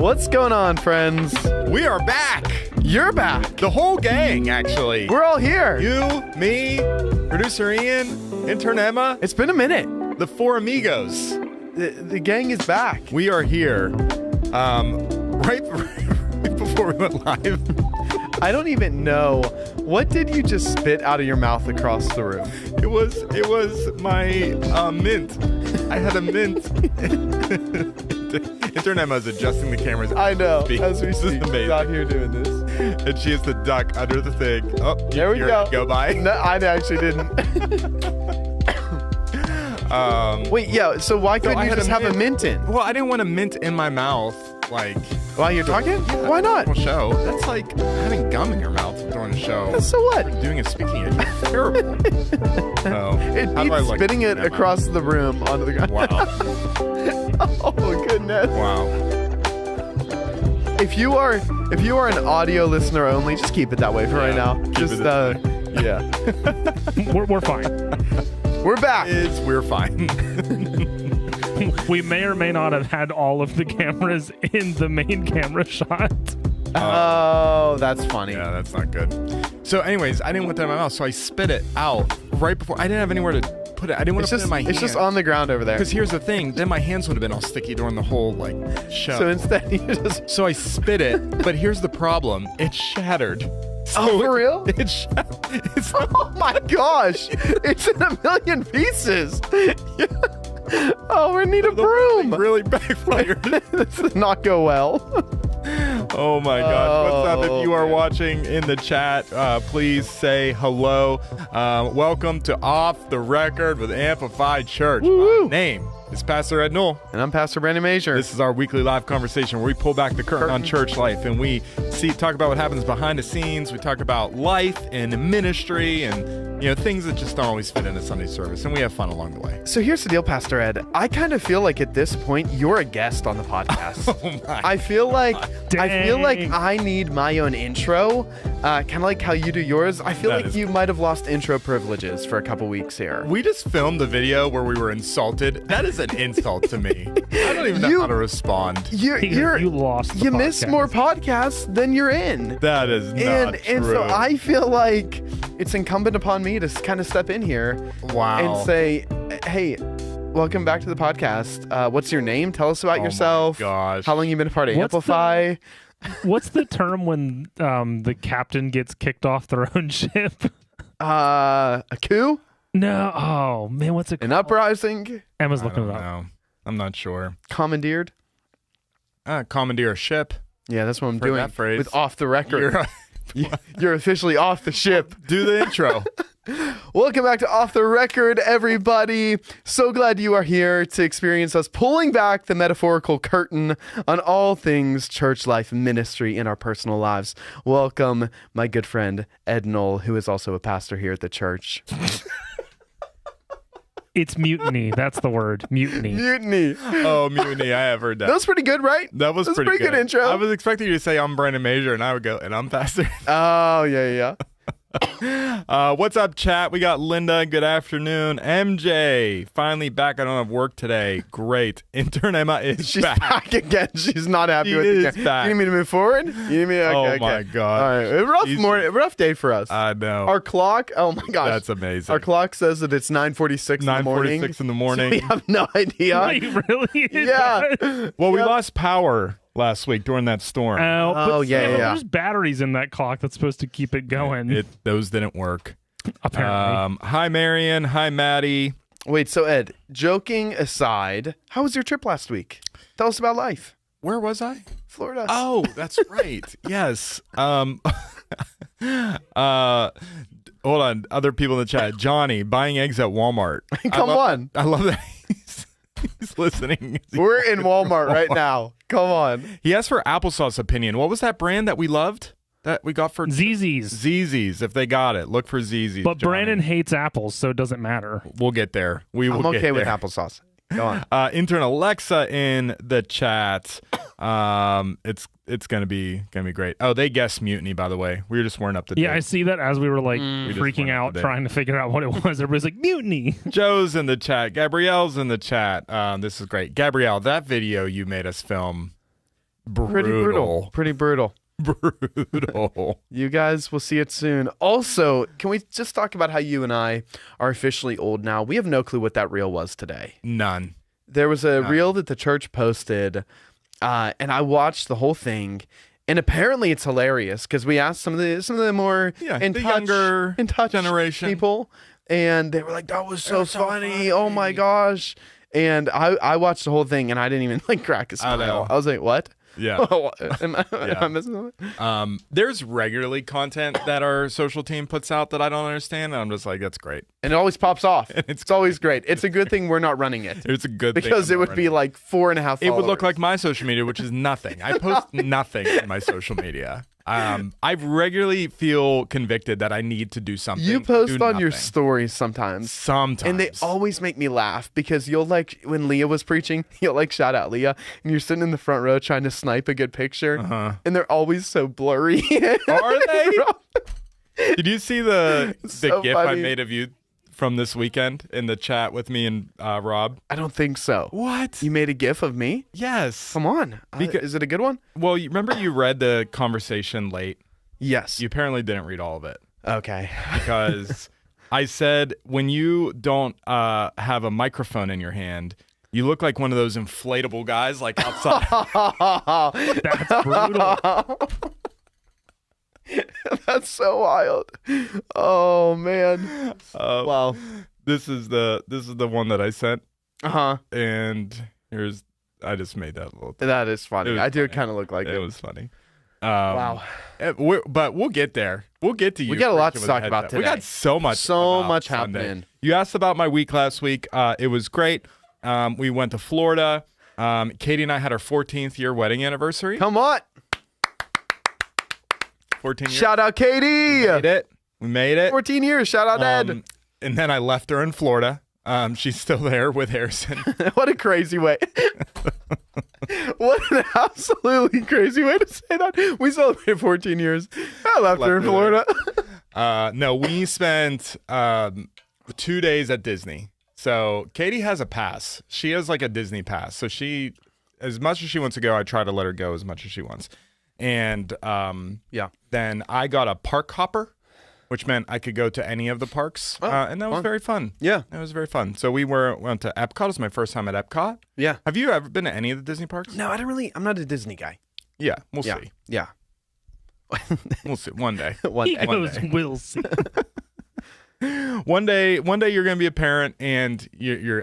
What's going on, friends? We are back. You're back. The whole gang, actually. We're all here. You, me, producer Ian, intern Emma. It's been a minute. The four amigos. The gang is back. We are here. Right before we went live. I don't even know. What did you just spit out of your mouth across the room? It was my mint. I had a mint. Intern Emma is adjusting the cameras. I know. As we This speak, is amazing. she's out here doing this. And she has to duck under the thing. Oh, There we go. Go by. No, I actually didn't. Wait, yeah. So why couldn't you just have a mint in? Well, I didn't want a mint in my mouth, like. While you're talking? Why not? Show. That's like having gum in your mouth during a show. So what? Doing a speaking engine. It's terrible. It How do I beats look, spitting it Emma? across the room onto the ground. Wow. Oh goodness. Wow. If you are an audio listener only, just keep it that way for right now. Just yeah. We're fine. We're back. We're fine. We may or may not have had all of the cameras in the main camera shot. Oh, that's funny. Yeah, that's not good. So anyways, I didn't want that in my mouth, so I spit it out right before. I didn't have anywhere to put it. I didn't want to put it in my hand. It's just on the ground over there. Because here's the thing, then my hands would have been all sticky during the whole show. So instead you just... So I spit it, but here's the problem. It shattered. Oh, for real? It's Oh my gosh. It's in a million pieces. Oh, we need a broom. really backfired. This did not go well. Oh my gosh. What's up? If you are watching in the chat, please say hello. Welcome to Off the Record with Amplify Church. Woo-woo. My name is Pastor Ed Knoll. And I'm Pastor Brandon Major. This is our weekly live conversation where we pull back the curtain on church life and we talk about what happens behind the scenes. We talk about life and ministry and things that just don't always fit into Sunday service, and we have fun along the way. So here's the deal, Pastor Ed. I kind of feel like at this point you're a guest on the podcast. Oh my I feel like Dang. I need my own intro, kind of like how you do yours. I feel That like is- you might have lost intro privileges for a couple weeks here. We just filmed the video where we were insulted. That is an insult to me. I don't even know how to respond. You lost the you miss podcast. more podcasts than you're in. That is not true. And so I feel like it's incumbent upon me to kind of step in here Wow. and say, hey, welcome back to the podcast. What's your name? Tell us about Oh my yourself. gosh. How long you been a part of What's Amplify? What's the term when the captain gets kicked off their own ship? A coup? No. Oh, man, what's it An called? uprising? Emma's I looking don't it up. know. I'm not sure. Commandeered? Commandeer a ship. Yeah, that's what I'm Heard doing that phrase. with Off the Record. You're officially off the ship. Do the intro. Welcome back to Off the Record, everybody. So glad you are here to experience us pulling back the metaphorical curtain on all things church life and ministry in our personal lives. Welcome, my good friend Ed Knoll, who is also a pastor here at the church. It's mutiny. That's the word. Mutiny. Mutiny. Oh, mutiny. I have heard that. That was pretty good, right? That was That's a pretty good intro. I was expecting you to say I'm Brandon Major, and I would go, and I'm Pastor. Oh, yeah. What's up, chat? We got Linda. Good afternoon. MJ, finally back. I don't have work today. Great. Intern Emma is She's back. back again. She's not happy She with is the back. You need me to move forward? You need me? Okay, My okay. God. All right. Rough She's- morning, rough day for us. I know. Our clock, oh my gosh. That's amazing. Our clock says that it's 9:46 in the morning. 9:46 in the morning. We have no idea. Wait, really? Yeah. Well, we Yep. lost power last week during that storm. But yeah. There's batteries in that clock that's supposed to keep it going. Those didn't work. Apparently. Hi, Marion. Hi, Maddie. Wait, so Ed, joking aside, how was your trip last week? Tell us about life. Where was I? Florida. Oh, that's right. Yes. Hold on. Other people in the chat. Johnny, buying eggs at Walmart. Come on. I love that he's listening. We're in Walmart right now. Come on. He asked for applesauce opinion. What was that brand that we loved? That we got for ZZ's. ZZ's. If they got it, look for ZZ's. But Johnny. Brandon hates apples, so it doesn't matter. We'll get there. We will I'm okay get with there. applesauce. Go on. Intern Alexa in the chat. It's gonna be great. Oh, they guessed mutiny, by the way. We just weren't up to date. Yeah, I see that as we were like just freaking went up out, to date. trying to figure out what it was. Everybody's like, mutiny. Joe's in the chat. Gabrielle's in the chat. This is great. Gabrielle, that video you made us film Brutal. Pretty brutal. Brutal. You guys will see it soon. Also, can we just talk about how you and I are officially old now? We have no clue what that reel was today. None. There was a reel that the church posted, and I watched the whole thing. And apparently it's hilarious because we asked some of the more younger in touch generation people, and they were like, "That was so funny! Oh my gosh!" And I watched the whole thing, and I didn't even like crack a smile. I was like, "What?" Yeah. am I missing something? There's regularly content that our social team puts out that I don't understand, and I'm just like, that's great. And it always pops off. It's always great. It's a good thing we're not running it. It's a good thing. Because it would be like 4.5 followers. It would look like my social media, which is nothing. I post nothing on my social media. I regularly feel convicted that I need to do something. You post on your stories sometimes. And they always make me laugh because you'll like, when Leah was preaching, you'll like shout out Leah, and you're sitting in the front row trying to snipe a good picture, and they're always so blurry. Are they? Did you see the so GIF funny. I made of you from this weekend in the chat with me and Rob? I don't think so. What? You made a GIF of me? Yes. Come on. Is it a good one? Well, remember you read the conversation late? Yes. You apparently didn't read all of it. Okay. Because I said, when you don't have a microphone in your hand, you look like one of those inflatable guys like outside. That's brutal. That's so wild. Oh man. Wow. This is the one that I sent. And I just made that little thing. That is funny. I do kind of look like it. It was funny. Wow. But we'll get there. We'll get to you. We got a lot to talk about today. We got so much happening. You asked about my week last week. It was great. We went to Florida. Katie and I had our 14th year wedding anniversary. Come on. 14 years. Shout out Katie. We made it. 14 years. Shout out Ed. And then I left her in Florida. She's still there with Harrison. What a crazy way. What an absolutely crazy way to say that. We celebrated 14 years. I left her in Florida. No, we spent 2 days at Disney. So Katie has a pass. She has like a Disney pass. So she, as much as she wants to go, I try to let her go as much as she wants. And then I got a park hopper, which meant I could go to any of the parks. And that was very fun. Yeah. It was very fun. So we went to Epcot. It was my first time at Epcot. Yeah. Have you ever been to any of the Disney parks? No, I'm not a Disney guy. Yeah, we'll see. Yeah. We'll see. One day. He goes, we'll see. One day you're going to be a parent, and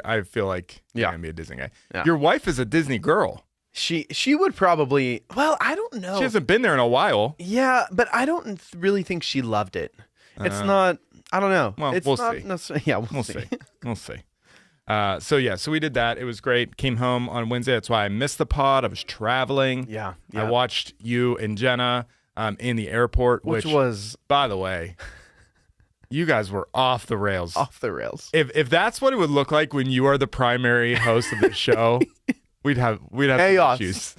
I feel like you're going to be a Disney guy. Yeah. Your wife is a Disney girl. She would probably, well, I don't know. She hasn't been there in a while. Yeah, but I don't really think she loved it. It's not, I don't know. Well, it's we'll not see. Yeah, We'll see. We'll see. So we did that. It was great. Came home on Wednesday. That's why I missed the pod. I was traveling. Yeah. I watched you and Jenna in the airport, which was, by the way, you guys were off the rails. Off the rails. If that's what it would look like when you are the primary host of the show, we'd have chaos. Issues.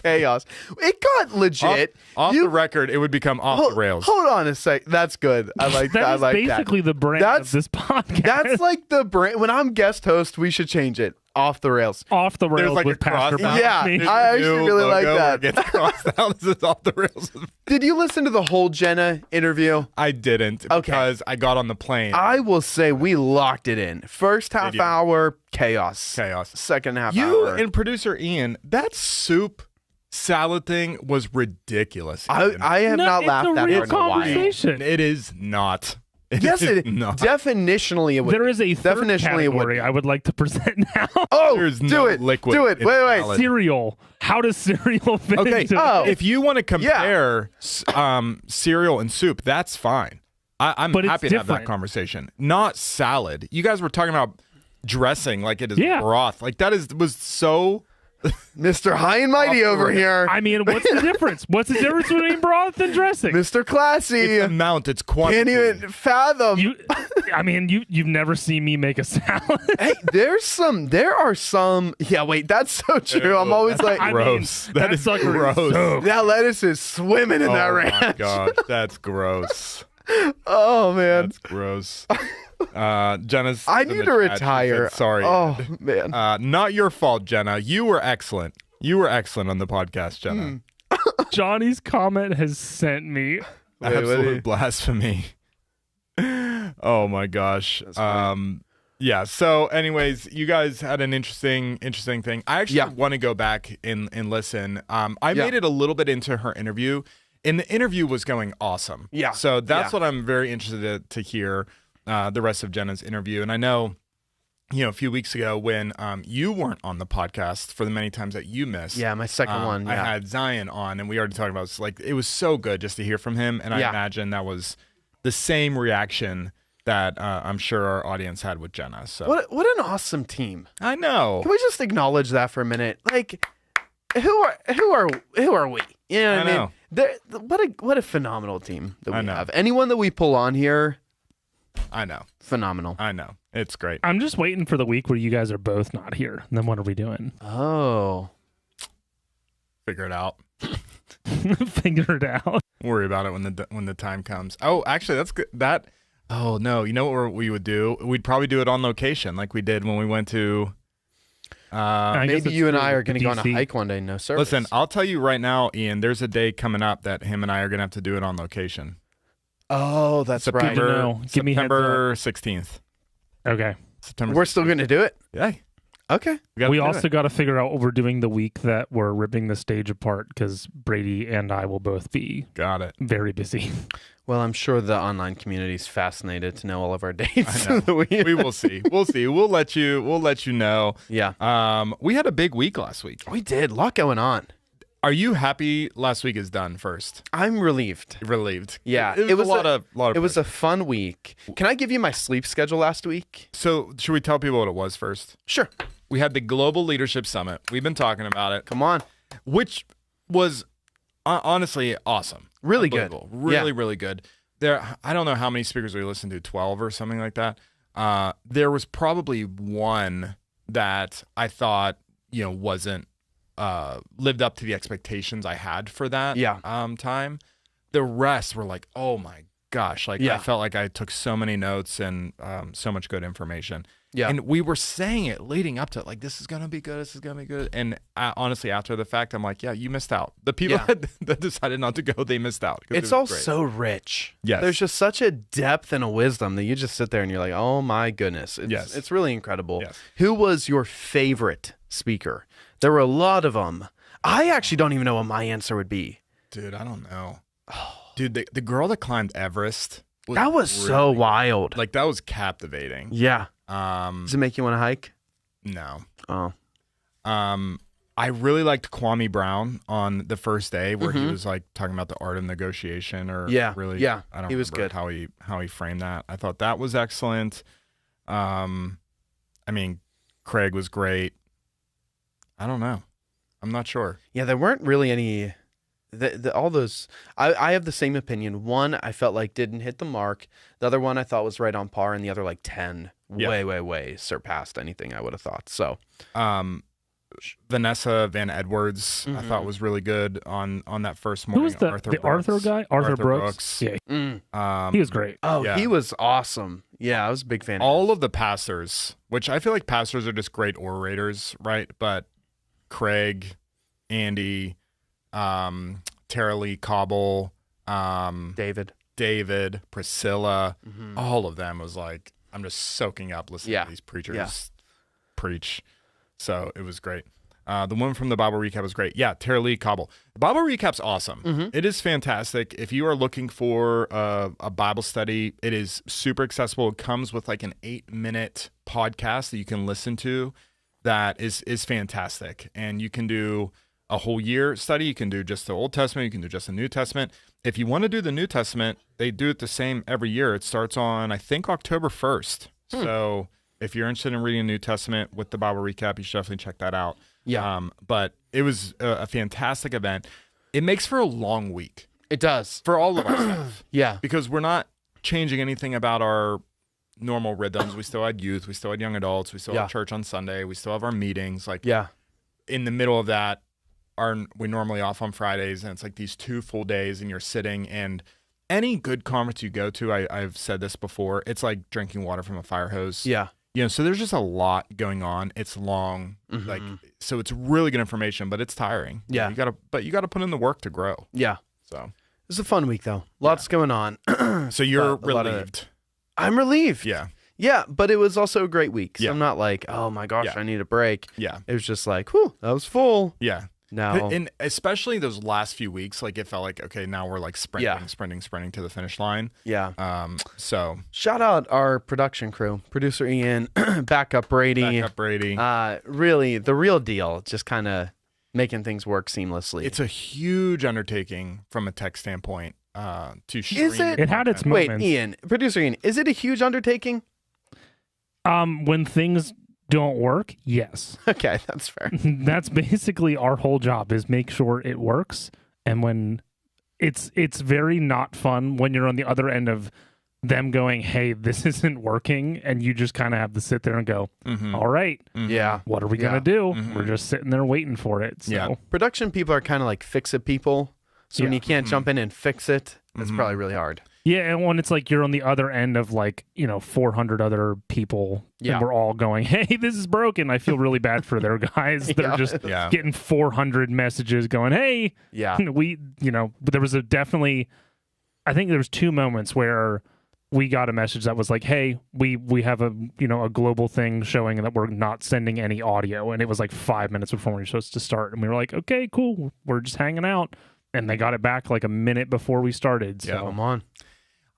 Chaos. It got legit. Off the record, it would become off the rails. Hold on a sec. That's good. I like that. I like that. That's basically the brand of this podcast. That's like the brand. When I'm guest host, we should change it. Off the rails. Off the rails like with Pastor cross. Yeah, Bobby. I actually really like that. Gets crossed out. This is off the rails. Did you listen to the whole Jenna interview? I didn't because I got on the plane. I will say we locked it in. First half hour, chaos. Second half hour. You and producer Ian, that soup salad thing was ridiculous. I have not laughed that hard in a while. Conversation. It is not. Yes, it is. Not. Definitionally, it would. There is a third category I would like to present now. Oh, There's do no it. liquid Do it. in Wait. salad. Cereal. How does cereal fit into it? If you want to compare cereal and soup, that's fine. I'm But it's happy to have that different. conversation. Not salad. You guys were talking about dressing like it is broth. Like that was so. Mr. High and Mighty over here. I mean, what's the difference? What's the difference between broth and dressing? Mr. Classy. It's amount. It's quantity. Can't even fathom. You've never seen me make a salad. Hey, there are some. Yeah, wait, that's so true. I'm always like, gross. That is gross. that lettuce is swimming in that ranch. Oh my gosh, that's gross. Oh man, That's gross. Jenna's. I in need the to chat. She retire. said, sorry. Oh man. Not your fault, Jenna. You were excellent. You were excellent on the podcast, Jenna. Johnny's comment has sent me. Absolute blasphemy. Oh my gosh. Yeah. So, anyways, you guys had an interesting thing. I actually want to go back and listen. I made it a little bit into her interview, and the interview was going awesome. Yeah. So that's what I'm very interested to hear the rest of Jenna's interview. And I know, a few weeks ago when you weren't on the podcast for the many times that you missed. Yeah, my second one. Yeah. I had Zion on, and we already talked about it. It was so good just to hear from him, and I imagine that was the same reaction that I'm sure our audience had with Jenna. So what an awesome team. I know. Can we just acknowledge that for a minute? Like, who are we? You know what I mean? What a phenomenal team that we have. Anyone that we pull on here, I know. Phenomenal. I know. It's great. I'm just waiting for the week where you guys are both not here. And then what are we doing? Oh. Figure it out. Figure it out. Worry about it when the time comes. Oh, actually, that's good. Oh, no. You know what we would do? We'd probably do it on location like we did when we went to... maybe you and I are going to go on a hike one day. No service. Listen, I'll tell you right now, Ian, there's a day coming up that him and I are going to have to do it on location. Oh, that's right. Give me September 16th. Okay. We're still going to do it? Yeah. Okay. We also got to figure out what we're doing the week that we're ripping the stage apart because Brady and I will both be very busy. Well, I'm sure the online community is fascinated to know all of our dates. We will see. We'll see. We'll let you know. Yeah. We had a big week last week. We did. A lot going on. Are you happy last week is done first? I'm relieved. Yeah. It was a lot of It was a fun week. Can I give you my sleep schedule last week? So should we tell people what it was first? Sure. We had the Global Leadership Summit. We've been talking about it. Come on. Which was honestly awesome. Really good. Really good. I don't know how many speakers we listened to, 12 or something like that. There was probably one that I thought, wasn't lived up to the expectations I had for that time. The rest were like, oh my gosh. I felt like I took so many notes and so much good information. Yeah. And we were saying it leading up to it, like, this is going to be good. This is going to be good. And honestly, after the fact, I'm like, yeah, you missed out. The people that decided not to go, they missed out. It's all so rich. Yes. There's just such a depth and a wisdom that you just sit there and you're like, oh my goodness. It's really incredible. Yes. Who was your favorite speaker? There were a lot of them. I actually don't even know what my answer would be. Dude, I don't know. Dude, the girl that climbed Everest. That was so wild. Like, that was captivating. Yeah. Does it make you want to hike? No. Oh. I really liked Kwame Brown on the first day where he was like talking about the art of negotiation I don't remember how he framed that. I thought that was excellent. I mean, Craig was great. I don't know. I'm not sure. Yeah, there weren't really any all those. I have the same opinion. One I felt like didn't hit the mark. The other one I thought was right on par, and the other like 10 way surpassed anything I would have thought. So Vanessa Van Edwards I thought was really good on that first morning. Who was the Arthur guy? Arthur Brooks. Yeah. He was great. Oh, he was awesome. Yeah, I was a big fan. All of the pastors, which I feel like pastors are just great orators, right? But Craig, Andy, Tara Lee Cobble, David, Priscilla, all of them was like, I'm just soaking up listening to these preachers preach. So it was great. The one from the Bible recap was great. Yeah, Tara Lee Cobble. The Bible recap's awesome. It is fantastic. If you are looking for a Bible study, it is super accessible. It comes with like an 8-minute podcast that you can listen to that is fantastic. And you can do a whole year study. You can do just the Old Testament. You can do just the New Testament. If you want to do the New Testament, they do it the same every year. It starts on, I think, October 1st. So if you're interested in reading the New Testament with the Bible recap, you should definitely check that out. Yeah. But it was a fantastic event. It makes for a long week. It does. For all of our stuff. Yeah. Because we're not changing anything about our normal rhythms. We still had youth. We still had young adults. We still had church on Sunday. We still have our meetings. Like, in the middle of that, we're normally off on Fridays, and it's like these 2 full days, and you're sitting. And any good conference you go to, I've said this before, it's like drinking water from a fire hose. Yeah. So there's just a lot going on. It's long, so it's really good information, but it's tiring. Yeah. You gotta put in the work to grow. Yeah. So it's a fun week though. Lots going on. So you're relieved. I'm relieved. Yeah. Yeah, but it was also a great week. So Yeah. I'm not like, oh my gosh, I need a break. Yeah. It was just like, whew, that was full. Yeah. Now, And especially those last few weeks, like it felt like, okay, now we're like sprinting to the finish line. yeah. So Shout out our production crew, producer Ian, backup Brady. Really, the real deal, just kind of making things work seamlessly. it's a huge undertaking from a tech standpoint. To stream. Is it? It had its Wait, moments. Ian, producer Ian, is it a huge undertaking? When things don't work, yes. Okay, that's fair. That's basically our whole job, is make sure it works. And when it's very not fun when you're on the other end of them going, hey, this isn't working, and you just kind of have to sit there and go, all right, Yeah. what are we gonna do? We're just sitting there waiting for it. So Yeah. Production people are kind of like fix-it people. So when Yeah. you can't jump in and fix it, it's probably really hard. yeah, and when it's like you're on the other end of like 400 other people, Yeah. and we're all going, hey, this is broken. I feel really bad for their guys that are just Yeah. getting 400 messages going, hey, Yeah. there was I think there was 2 moments where we got a message that was like, hey, we have a global thing showing that we're not sending any audio, and it was like 5 minutes before we were supposed to start, and we were like, okay, cool, we're just hanging out, and they got it back like a minute before we started. So Come on.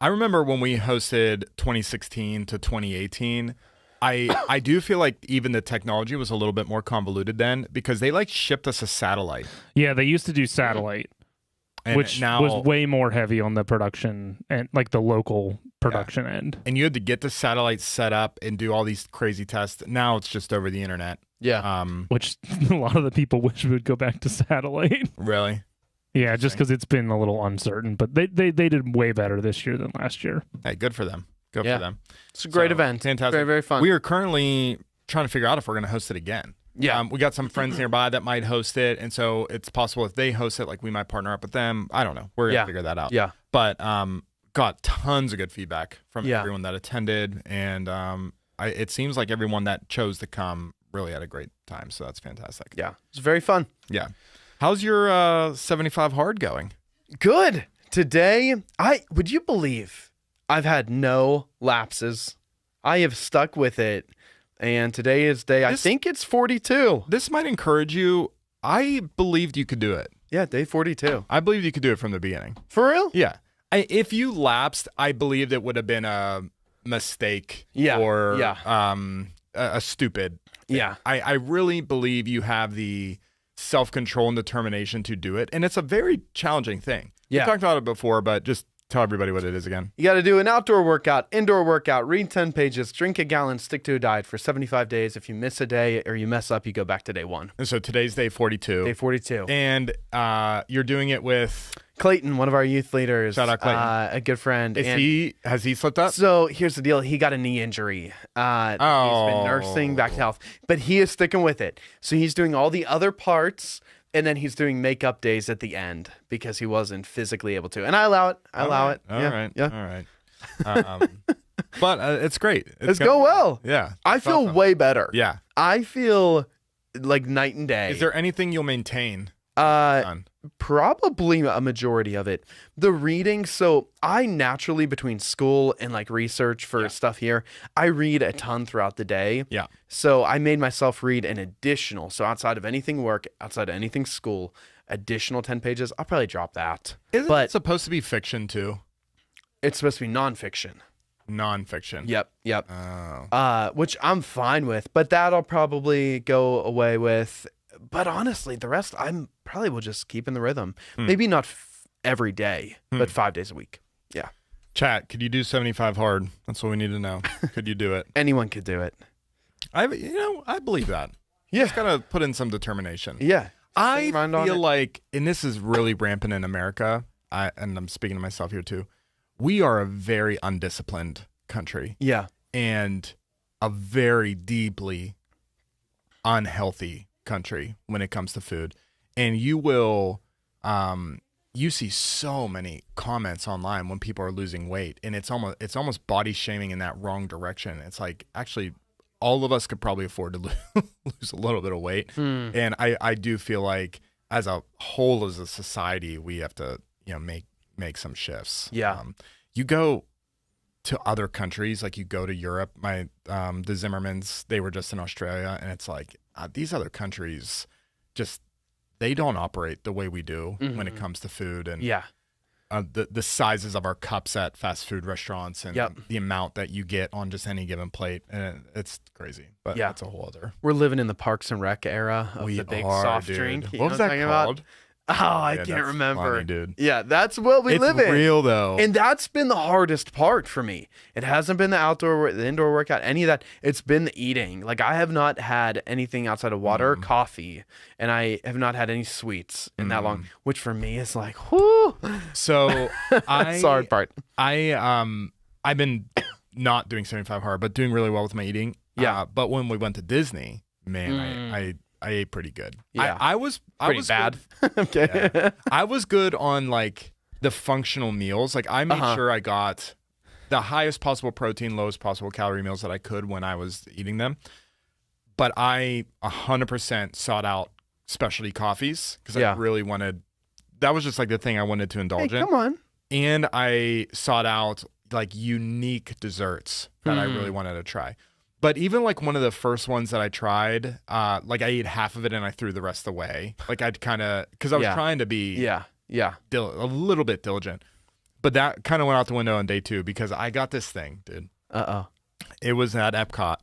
I remember when we hosted 2016 to 2018. I do feel like even the technology was a little bit more convoluted then, because they like shipped us a satellite. yeah, they used to do satellite, And which now, was way more heavy on the production and like the local production end. and you had to get the satellite set up and do all these crazy tests. Now it's just over the internet. Yeah. Which a lot of the people wish we would go back to satellite. Really? Yeah, just because it's been a little uncertain, but they did way better this year than last year. Hey, good for them. Good Yeah. for them. It's a great So, event. Fantastic. Very, very fun. We are currently trying to figure out if we're going to host it again. Yeah. We got some friends nearby that might host it, and so it's possible if they host it, like we might partner up with them. I don't know. We're going to figure that out. Yeah. But got tons of good feedback from Yeah. everyone that attended, and it seems like everyone that chose to come really had a great time, so that's fantastic. Yeah. It's very fun. Yeah. How's your 75 hard going? Good. Today, would you believe I've had no lapses? I have stuck with it. And today is I think it's 42. This might encourage you. I believed you could do it. Yeah, day 42. I believed you could do it from the beginning. For real? Yeah. If you lapsed, I believed it would have been a mistake or a stupid. Yeah. I really believe you have the self-control and determination to do it. And it's a very challenging thing. Yeah. We talked about it before, but just tell everybody what it is again. You got to do an outdoor workout, indoor workout, read 10 pages, drink a gallon, stick to a diet for 75 days. If you miss a day or you mess up, you go back to day 1. And so today's day 42. Day 42. And you're doing it with Clayton, one of our youth leaders. Shout out Clayton. A good friend. Has he slipped up? So here's the deal. He got a knee injury. He's been nursing back to health, but he is sticking with it. So he's doing all the other parts, and then he's doing makeup days at the end because he wasn't physically able to. And I allow it. All right. Yeah. But it's great. It's go well. Yeah. I feel awesome. way better. Yeah. I feel like night and day. Is there anything you'll maintain? Probably a majority of it. The reading, so I naturally, between school and like research for stuff here, I read a ton throughout the day. Yeah. So I made myself read an additional, so outside of anything work, outside of anything school, additional 10 pages. I'll probably drop that. Isn't it supposed to be fiction too? It's supposed to be nonfiction. Nonfiction. Yep. Oh. Which I'm fine with, but that'll probably go away with. But honestly, the rest I'm probably will just keep in the rhythm. Maybe not every day, but 5 days a week. Yeah. Chat, could you do 75 hard? That's what we need to know. Could you do it? Anyone could do it. I believe that. Yeah. Just gotta put in some determination. Yeah. I feel like, and this is really rampant in America, and I'm speaking to myself here too, we are a very undisciplined country. Yeah. And a very deeply unhealthy country when it comes to food. And you will you see so many comments online when people are losing weight, and it's almost body shaming in that wrong direction. It's like, actually, all of us could probably afford to lose a little bit of weight. And I do feel like as a whole, as a society, we have to, make some shifts. Yeah. You go to other countries, like you go to Europe. The Zimmermans, they were just in Australia, and it's like these other countries they don't operate the way we do when it comes to food and the sizes of our cups at fast food restaurants and the amount that you get on just any given plate. And it's crazy, but that's a whole other. We're living in the Parks and Rec era of the big soft drink. What was that called? Oh, I can't remember. Funny, dude. Yeah, that's what we live in. It's real, though. And that's been the hardest part for me. It hasn't been the indoor workout, any of that. It's been the eating. Like, I have not had anything outside of water, coffee, and I have not had any sweets in that long, which for me is like, whoo. So, that's the hard part. I've been not doing 75 hard, but doing really well with my eating. Yeah. But when we went to Disney, man, I ate pretty good. Yeah. I was pretty bad. Okay. Yeah. I was good on like the functional meals. Like I made sure I got the highest possible protein, lowest possible calorie meals that I could when I was eating them. But I 100% sought out specialty coffees because I really wanted, that was just like the thing I wanted to indulge in. Come on. And I sought out like unique desserts that I really wanted to try. But even like one of the first ones that I tried, like I ate half of it and I threw the rest away. Like I'd kind of, because I was trying to be a little bit diligent. But that kind of went out the window on day 2 because I got this thing, dude. It was at Epcot.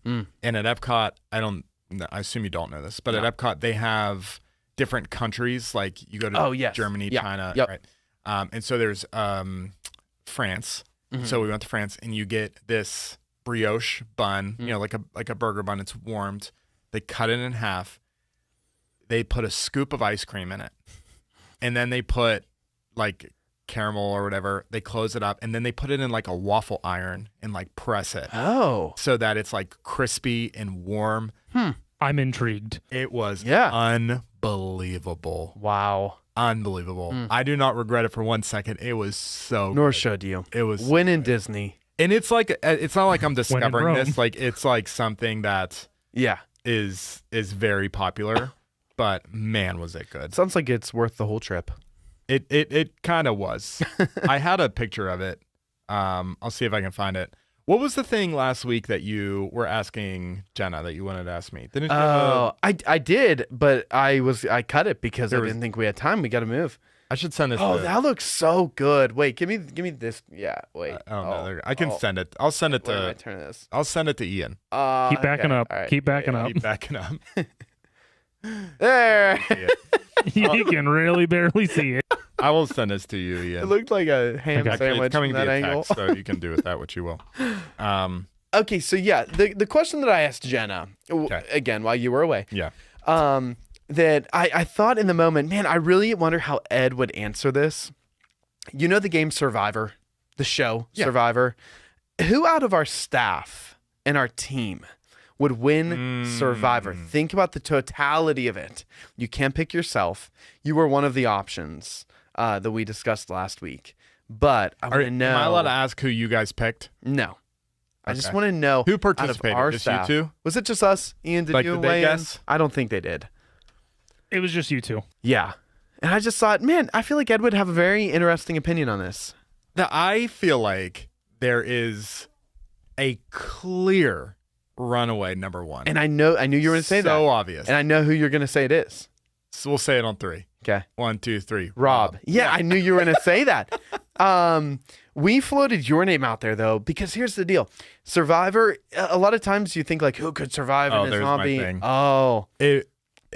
And at Epcot, I assume you don't know this, but at Epcot, they have different countries. Like you go to Germany, China, right? And so there's France. So we went to France and you get this brioche bun, like a burger bun. It's warmed. They cut it in half. They put a scoop of ice cream in it. And then they put like caramel or whatever. They close it up and then they put it in like a waffle iron and like press it. Oh. So that it's like crispy and warm. I'm intrigued. It was unbelievable. Wow. Unbelievable. I do not regret it for 1 second. It was so Nor good. should you. It was Win in Disney. And it's like, it's not like I'm discovering this. Like it's like something that is very popular, but man, was it good. Sounds like it's worth the whole trip. It kind of was. I had a picture of it. I'll see if I can find it. What was the thing last week that you were asking Jenna that you wanted to ask me? Didn't you? I did, but I cut it because I didn't think we had time. We got to move. I should send this. Oh, that looks so good. Wait, give me this. Yeah, wait. I can send it. I'll send it to. Turn this. I'll send it to Ian. Keep backing up. Right. Keep backing up. Keep backing up. There. You can really barely see it. I will send this to you, Ian. It looked like a ham sandwich it's coming from that via angle. text, so you can do with that what you will. Okay, so the question that I asked Jenna again while you were away. Yeah. That I thought in the moment, man, I really wonder how Ed would answer this. You know the game Survivor, the show Survivor. Who out of our staff and our team would win Survivor? Think about the totality of it. You can't pick yourself. You were one of the options that we discussed last week. But I want to know. Am I allowed to ask who you guys picked? No. I just want to know who participated. Out of our just staff. you two? Was it just us? Ian, did you weigh in? I don't think they did. It was just you two. Yeah. And I just thought, man, I feel like Ed would have a very interesting opinion on this. Now, I feel like there is a clear runaway number one. And I knew you were going to say that. So obvious. And I know who you're going to say it is. So we'll say it on 3. Okay. 1, 2, 3. Rob. Yeah, I knew you were going to say that. We floated your name out there, though, because here's the deal. Survivor, a lot of times you think, like, who could survive in a zombie? My thing. Oh.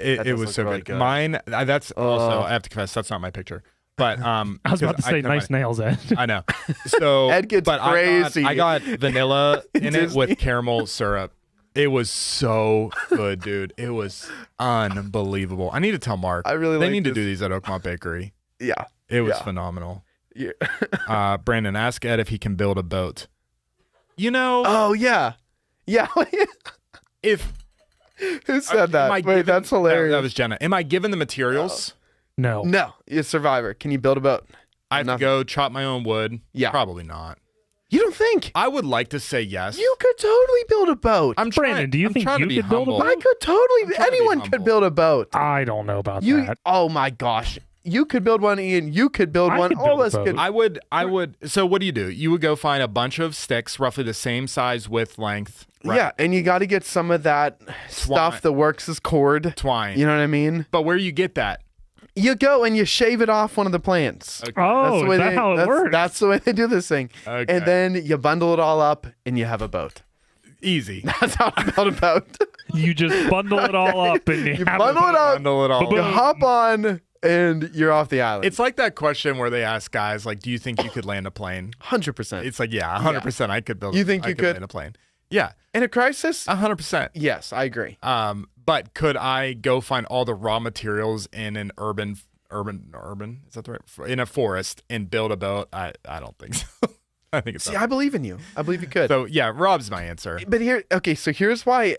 It was so really good. Mine, that's also, I have to confess, that's not my picture. But I was about to say nice nails, Ed. I know. So Ed gets crazy. I got vanilla in it with caramel syrup. It was so good, dude. It was unbelievable. I need to tell Mark. They need to do these at Oakmont Bakery. Yeah. It was phenomenal. Yeah. Brandon, ask Ed if he can build a boat. You know. Oh, yeah. Yeah. If. Who said that? Wait, that's hilarious. That was Jenna. Am I given the materials? No. No. You're a Survivor. Can you build a boat? I have to go chop my own wood? Yeah. Probably not. You don't think? I would like to say yes. You could totally build a boat. Brandon, do you think you could build a boat? I could totally. Anyone could build a boat. I don't know about You. that. Oh my gosh. You could build one, Ian. You could build one. could All build of a us boat. could. I would. So what do? You would go find a bunch of sticks, roughly the same size, width, length. Right? Yeah, and you got to get some of that stuff that works as cord. Twine. You know what I mean? But where you get that? You go and you shave it off one of the plants. Okay. Oh, is that how it works? That's the way they do this thing. Okay. And then you bundle it all up and you have a boat. Easy. That's how I build a boat. You just bundle it all up and you have bundle it up. Bundle it all. You hop on and you're off the island. It's like that question where they ask guys, like, do you think you could land a plane? 100%. It's like, yeah, 100%. I could build. You think you could land a plane? Yeah, in a crisis? 100%. Yes, I agree. But could I go find all the raw materials in an urban? Is that the right? In a forest and build a boat? I don't think so. I think it's. See, I believe in you. I believe you could. So yeah, Rob's my answer. But so here's why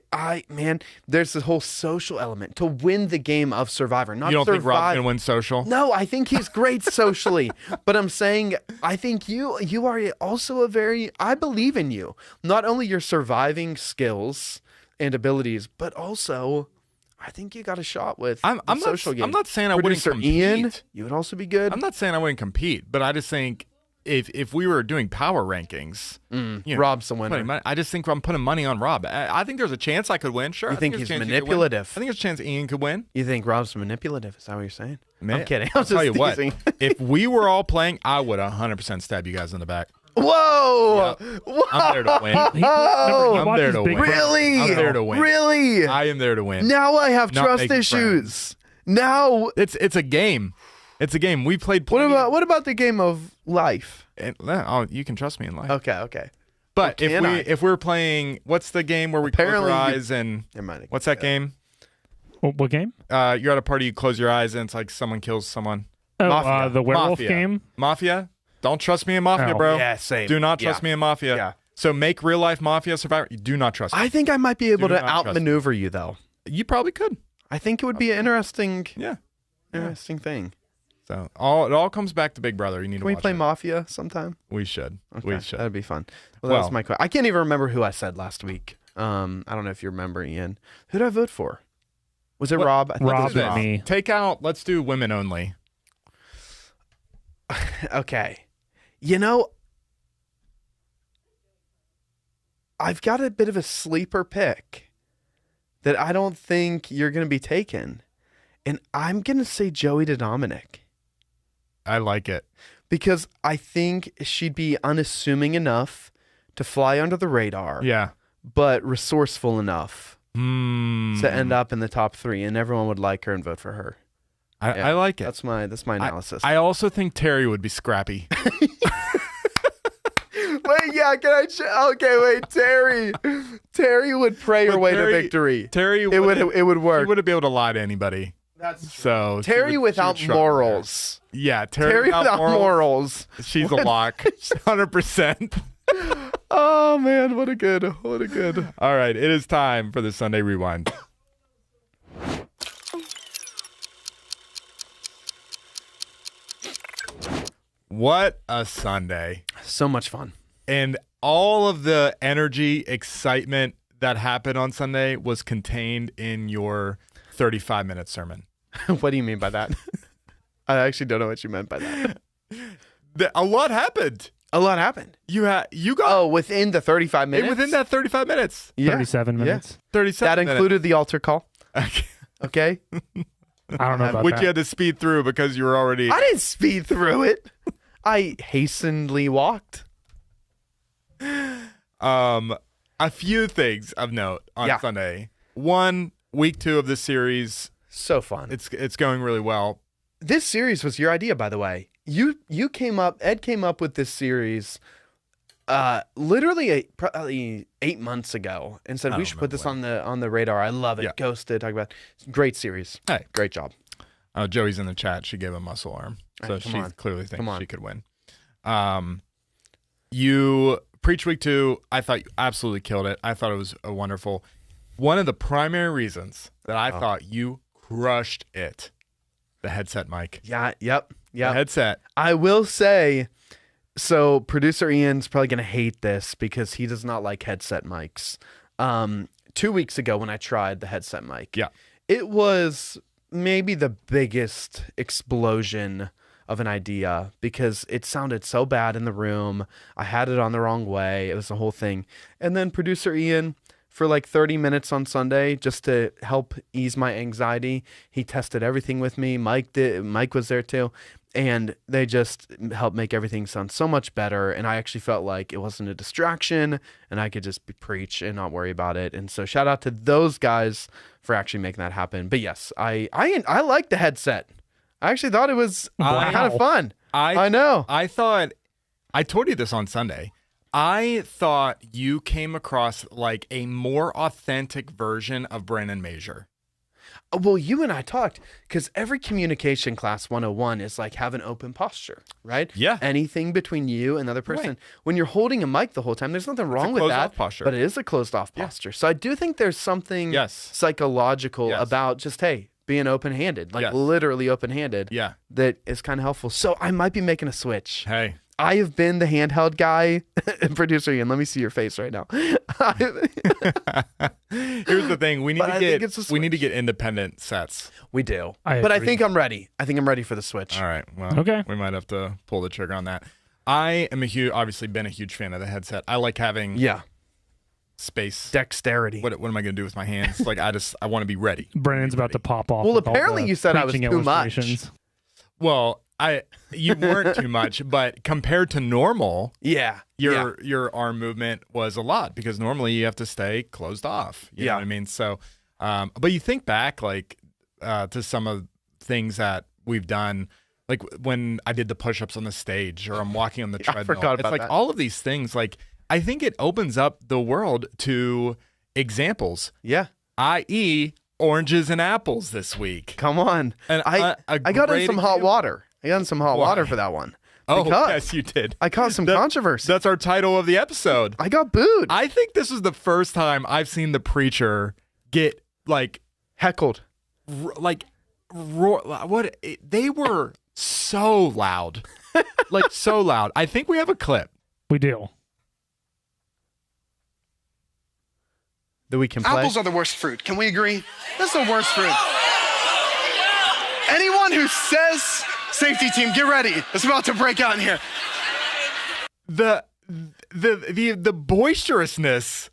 there's this whole social element to win the game of Survivor. Not You don't think survive. Rob's gonna win social? No, I think he's great socially. But I'm saying I think you are also I believe in you. Not only your surviving skills and abilities, but also I think you got a shot with the social game. I'm not saying I Producer wouldn't compete. Ian, you would also be good. I'm not saying I wouldn't compete, but I just think if we were doing power rankings, Rob's the winner. I just think I'm putting money on Rob. I think there's a chance I could win. Sure. You think he's manipulative? I think there's a chance Ian could win. You think Rob's manipulative? Is that what you're saying? Man, I'm kidding. I'll I'm tell you just teasing. what. If we were all playing, I would 100% stab you guys in the back. Whoa! Yep. Whoa! I'm there to win. I'm there to win. Really? I'm there to win. Really? I am there to win. Now I have Not trust making issues. Now, It's a game. It's a game. We played. what about the game of life? You can trust me in life. Okay. But Well, if we're playing, what's the game where we close Apparently our you- eyes and Never mind. what's that game? What game? You're at a party, you close your eyes, and it's like someone kills someone. Oh, Mafia. the werewolf Mafia. game. Mafia? Don't trust me in Mafia, Oh. bro. Yeah, same. Do not trust me in Mafia. Yeah. So make real life Mafia Survivor. You do not trust me. I think I might be able Do to not trust outmaneuver you, though. You probably could. I think it would be an interesting thing. So it all comes back to Big Brother. You need Can to we watch play it. Mafia sometime? We should. Okay, We should. That'd be fun. Well, that was Well- my question. I can't even remember who I said last week. I don't know if you remember, Ian. Who did I vote for? Was it What- Rob? I thought it Rob was and me. Take out. Let's do women only. Okay. You know, I've got a bit of a sleeper pick that I don't think you're going to be taking. And I'm going to say Joey to Dominic I like it. because I think she'd be unassuming enough to fly under the radar, Yeah. but resourceful enough to Mm. end up in the top 3, and everyone would like her and vote for her. I like it. That's my analysis. I also think Terry would be scrappy. Wait, yeah, can I? Okay, wait, Terry. Terry would pray her But way to Terry- victory. Terry It would He work. wouldn't be able to lie to anybody. That's So she Terry would- without she would struggle there. morals. Yeah, Terry without morals. She's a lock. 100%. Oh man, what a good. All right, it is time for the Sunday Rewind. What a Sunday. So much fun. And all of the energy, excitement that happened on Sunday was contained in your 35-minute sermon. What do you mean by that? I actually don't know what you meant by that. A lot happened. A lot happened. You got Oh, within the 35 minutes. within that 35 minutes. Yeah. 37 minutes. 37 That minutes. included the altar call. Okay. Okay. I don't know about Which that. you had to speed through because you were already. I didn't speed through it. I hastenedly walked. A few things of note on Yeah. Sunday. One, week 2 of this series, So fun. it's going really well. This series was your idea, by the way. Ed came up with this series literally probably 8 months ago and said I we don't should put this remember on the radar. I love it. Yeah. Ghosted, talk about it. Great series. Hey. Great job. Joey's in the chat. She gave a muscle arm. So Hey, come she on. clearly Come thinks on. she could win. You preached week 2. I thought you absolutely killed it. I thought it was a wonderful. One of the primary reasons that I thought you crushed it, the headset mic. Yeah, yep. The headset. I will say So producer Ian's probably going to hate this because he does not like headset mics. 2 weeks ago when I tried the headset mic, it was maybe the biggest explosion of an idea because it sounded so bad in the room. I had it on the wrong way. It was the whole thing. And then producer Ian, for like 30 minutes on Sunday, just to help ease my anxiety, he tested everything with me. Mike was there too. And they just helped make everything sound so much better. And I actually felt like it wasn't a distraction and I could just preach and not worry about it. And so shout out to those guys for actually making that happen. But yes, I like the headset. I actually thought it was kind of fun. I know. I thought, I told you this on Sunday. I thought you came across like a more authentic version of Brandon Major. Well, you and I talked because every communication class 101 is like have an open posture, right? Yeah. Anything between you and the other person. Right. When you're holding a mic the whole time, there's nothing wrong with that. Posture. But it is a closed off posture. So I do think there's something psychological about just, hey, being open-handed, like literally open-handed. Yeah. That is kind of helpful. So I might be making a switch. Hey. I have been the handheld guy. Producer Ian, let me see your face right now. Here's the thing: we need to get independent sets. We do, but I think I'm ready. I think I'm ready for the switch. All right. Well, okay. We might have to pull the trigger on that. I am obviously been a huge fan of the headset. I like having space, dexterity. What am I going to do with my hands? Like I want to be ready. Brandon's about to pop off. Well, apparently you said I was too much. Well, you weren't too much, but compared to normal, your arm movement was a lot because normally you have to stay closed off. You know what I mean? So, but you think back like to some of things that we've done, like when I did the push-ups on the stage or I'm walking on the treadmill. I forgot about that. All of these things. Like I think it opens up the world to examples. Yeah, i.e. oranges and apples this week. Come on, and I got in some hot water. I got in some hot water for that one. Oh, yes, you did. I caused some controversy. That's our title of the episode. I got booed. I think this was the first time I've seen the preacher get like heckled. They were so loud. Like so loud. I think we have a clip. We do. That we can play. Apples are the worst fruit. Can we agree? This is the worst fruit. Anyone who says safety team, get ready. It's about to break out in here. The boisterousness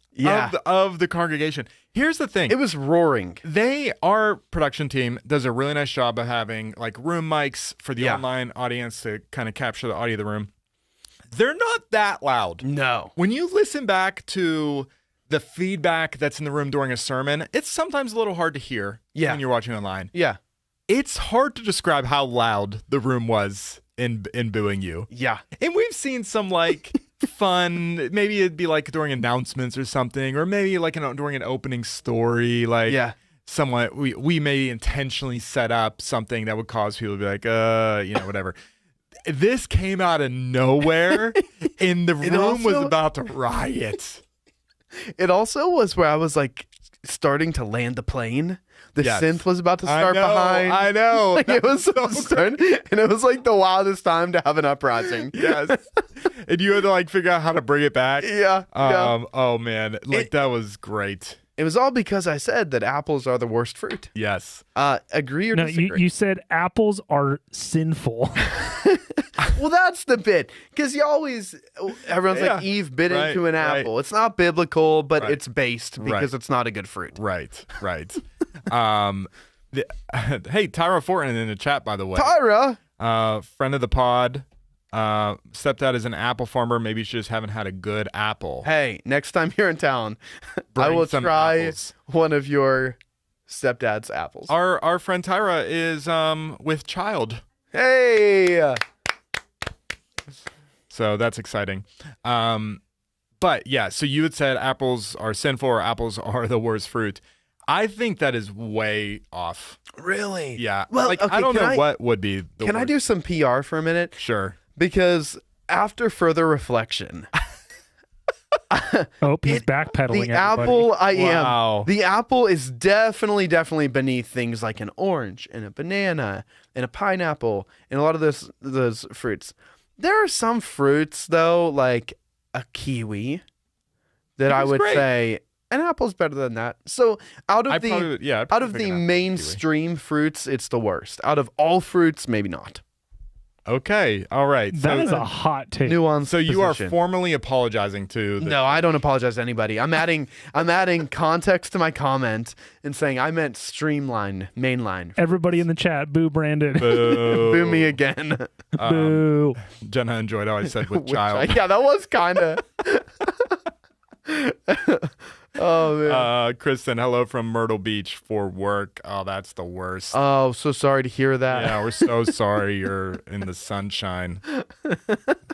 of the congregation. Here's the thing. It was roaring. Our production team does a really nice job of having like room mics for the online audience to kind of capture the audio of the room. They're not that loud. No. When you listen back to the feedback that's in the room during a sermon, it's sometimes a little hard to hear when you're watching online. Yeah. It's hard to describe how loud the room was in booing you. Yeah. And we've seen some like fun, maybe it'd be like during announcements or something, or maybe like during an opening story, like someone we may intentionally set up something that would cause people to be like, whatever. This came out of nowhere and the room was about to riot. It also was where I was like starting to land the plane. The synth was about to start behind. I know. Like it was starting, and it was like the wildest time to have an uprising. Yes. And you had to like figure out how to bring it back. Yeah. Oh man, that was great. It was all because I said that apples are the worst fruit. Yes. Agree or disagree? You said apples are sinful. Well, that's the bit. Because everyone's like, Eve bit into an apple. Right. It's not biblical, but it's based because it's not a good fruit. Right. Hey, Tyra Fortin in the chat, by the way. Tyra! Friend of the pod. Stepdad is an apple farmer. Maybe you just haven't had a good apple. Hey, next time you're in town, I will try one of your stepdad's apples. Our friend Tyra is with child. Hey! So that's exciting. But yeah, so you had said apples are sinful or apples are the worst fruit. I think that is way off. Really? Yeah. Well, okay, I don't know what would be the Can worst. I do some PR for a minute? Sure. Because after further reflection, he's backpedaling. The apple, Wow. The apple is definitely beneath things like an orange and a banana and a pineapple and a lot of those fruits. There are some fruits though, like a kiwi, that I Kiwi's would great. say an apple's better than that. So out of I'd the probably pick an apple mainstream fruits, it's the worst. Out of all fruits, maybe not. kiwi. Okay, all right. That is a hot take. Nuanced. So you position. are formally apologizing to the No, I don't apologize to anybody. I'm adding context to my comment and saying I meant streamline, mainline. Everybody in the chat, boo Brandon. Boo. Boo me again. Boo. Jenna enjoyed how I said with Which child. yeah, that was kind of. Oh man. Kristen, hello from Myrtle Beach for work. Oh, that's the worst. Oh, so sorry to hear that. Yeah, we're so sorry you're in the sunshine.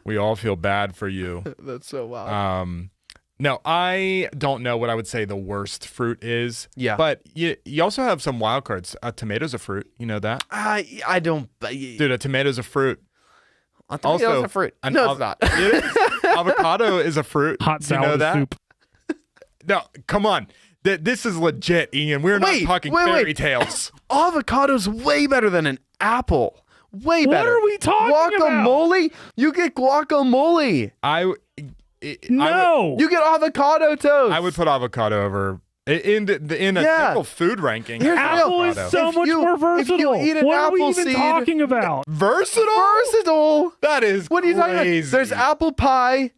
We all feel bad for you. That's so wild. No, I don't know what I would say the worst fruit is. Yeah. But you also have some wild cards. A tomato's a fruit. You know that? I don't. Dude, a tomato's a fruit. A tomato's also, a fruit. an No, av- it's not. It is. Avocado is a fruit. Hot You salad know that? soup. No, come on. This is legit, Ian. We're not talking fairy tales. Avocado's way better than an apple. Way better. What are we talking about? Guacamole? You get guacamole. No. You get avocado toast. I would put avocado over in a Yeah. typical food ranking. Here's the Apple deal. is so If much you- more if you versatile. eat an What are we apple even seed- talking about? Versatile. That is What are you talking about? crazy. There's apple pie.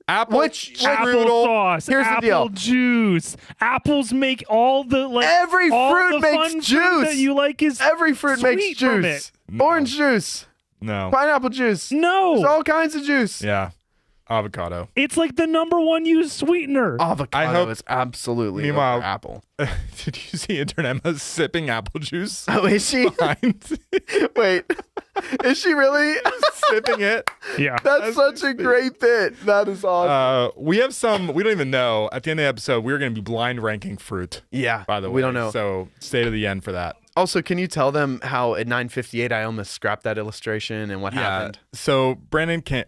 apple Which- strudel. Applesauce, Here's the apple deal. juice. Apples make all the Every all fruit the makes fun food juice. that you like is Every fruit makes sweet from juice. it. Orange juice. No. Pineapple juice. There's no. all kinds of juice. Yeah. Avocado. It's like the #1 used sweetener. Avocado I hope- is absolutely Meanwhile- over apple. Did you see Internet Emma sipping apple juice? Oh, is she? Behind- Wait. Is she really? sipping it. Yeah. That's such a great bit. That is awesome. We have some, we don't even know. At the end of the episode, we're going to be blind ranking fruit, Yeah. by the way. We don't know. So stay to the end for that. Also, can you tell them how at 9:58 I almost scrapped that illustration and what happened? So Brandon can't.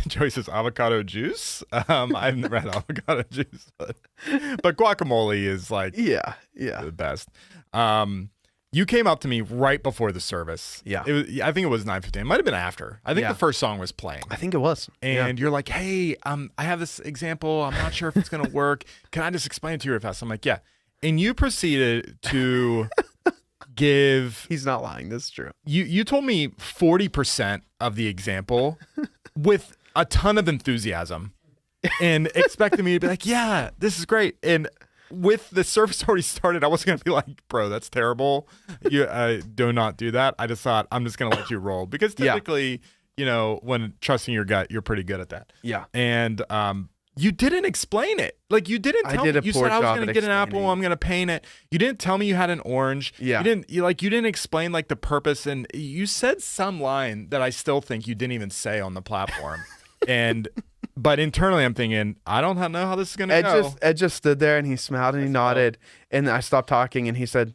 Joey says avocado juice. I've never had avocado juice, but guacamole is like Yeah. the best. You came up to me right before the service. Yeah. It was, I think it was 9:15. It might have been after. I think Yeah. the first song was playing. I think it was. And you're like, hey, I have this example. I'm not sure if it's going to work. Can I just explain it to you real fast? I'm like, yeah. And you proceeded to give, He's not lying. This is true. you told me 40% of the example with a ton of enthusiasm and expected me to be like, yeah, this is great. And with the service already started, I wasn't going to be like, bro, that's terrible. You do not do that. I just thought I'm just going to let you roll because Yeah. typically, you know, when trusting your gut, you're pretty good at that. Yeah. And you didn't explain it. Like you didn't I tell did me. a You poor said I was job going to at get an apple. explaining. I'm going to paint it. You didn't tell me you had an orange. Yeah. You didn't explain like the purpose. And you said some line that I still think you didn't even say on the platform. But internally, I'm thinking, I don't know how this is going to go. Ed just stood there and he smiled and he nodded. And I stopped talking and he said,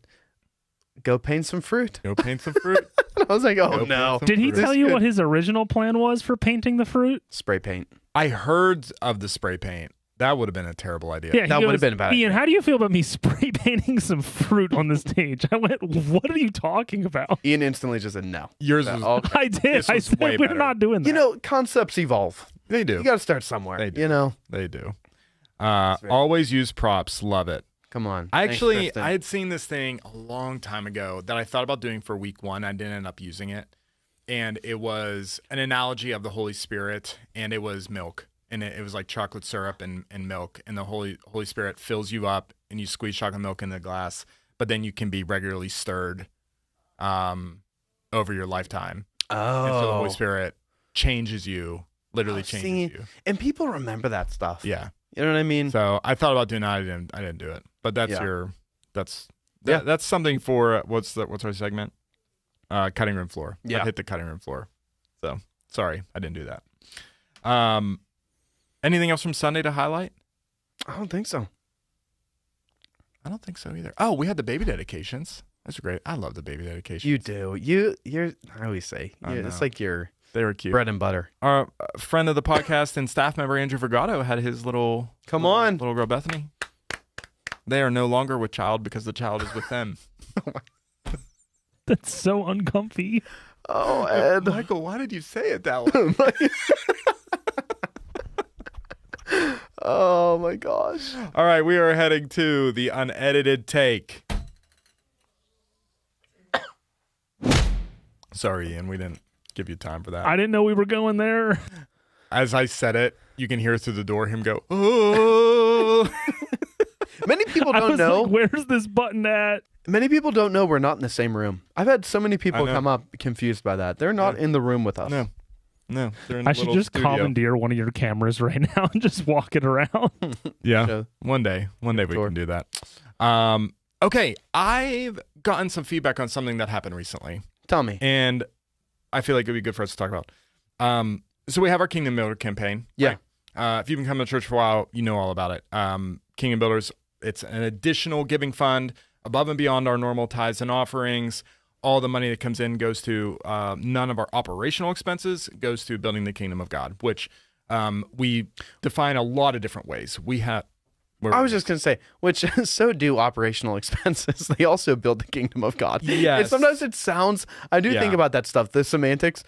go paint some fruit. Go paint some fruit. I was like, oh Go no. paint some Did he fruit. tell you good. what his original plan was for painting the fruit? Spray paint. I heard of the spray paint. That would have been a terrible idea. Yeah, he That would have goes, been a bad Ian, idea. how do you feel about me spray painting some fruit on the stage? I went, what are you talking about? Ian instantly just said no. Yours So, was, okay. I did. This I was said, way we're better. not doing that. You know, concepts evolve. they do. You got to start somewhere. They do. You know, They do. Always use props. Love it. come on. Actually, Thanks, Kristen. I had seen this thing a long time ago that I thought about doing for week 1. I didn't end up using it. And it was an analogy of the Holy Spirit, and it was milk. And it was like chocolate syrup and milk. And the Holy Spirit fills you up, and you squeeze chocolate milk in the glass. But then you can be regularly stirred over your lifetime. Oh. And so the Holy Spirit changes you, literally See, changes you. and people remember that stuff. Yeah. You know what I mean? So I thought about doing that. I didn't do it. But that's Yeah. yeah. That's something for what's our segment? Cutting room floor. Yeah. That hit the cutting room floor. So sorry, I didn't do that. Anything else from Sunday to highlight? I don't think so. I don't think so either. Oh, we had the baby dedications. That's great. I love the baby dedications. You do. You're. I always say I it's know. like your They were cute. bread and butter. Our friend of the podcast and staff member Andrew Vergato had his little little girl Bethany. They are no longer with child because the child is with them. That's so uncomfy. Oh, Ed. Michael, why did you say it that way? Oh my gosh. All right, we are heading to the unedited take. Sorry, Ian, we didn't give you time for that. I didn't know we were going there. As I said it, you can hear through the door him go, oh. Many people I don't was know. like, where's this button at? Many people don't know we're not in the same room. I've had so many people I know. come up confused by that. They're not in the room with us. No, they're in a I should little just studio. commandeer one of your cameras right now and just walk it around. Yeah, Show. one day we Sure. can do that. Okay, I've gotten some feedback on something that happened recently, Tell me. and I feel like it'd be good for us to talk about. So we have our Kingdom Builder campaign. Yeah. Right? If you've been coming to church for a while, you know all about it. Kingdom Builders, it's an additional giving fund above and beyond our normal tithes and offerings. All the money that comes in goes to none of our operational expenses, goes to building the kingdom of God, which we define a lot of different ways. We have. I was just going to say, which so do operational expenses. They also build the kingdom of God. Yes. And sometimes it sounds, I do think Yeah. about that stuff, the semantics,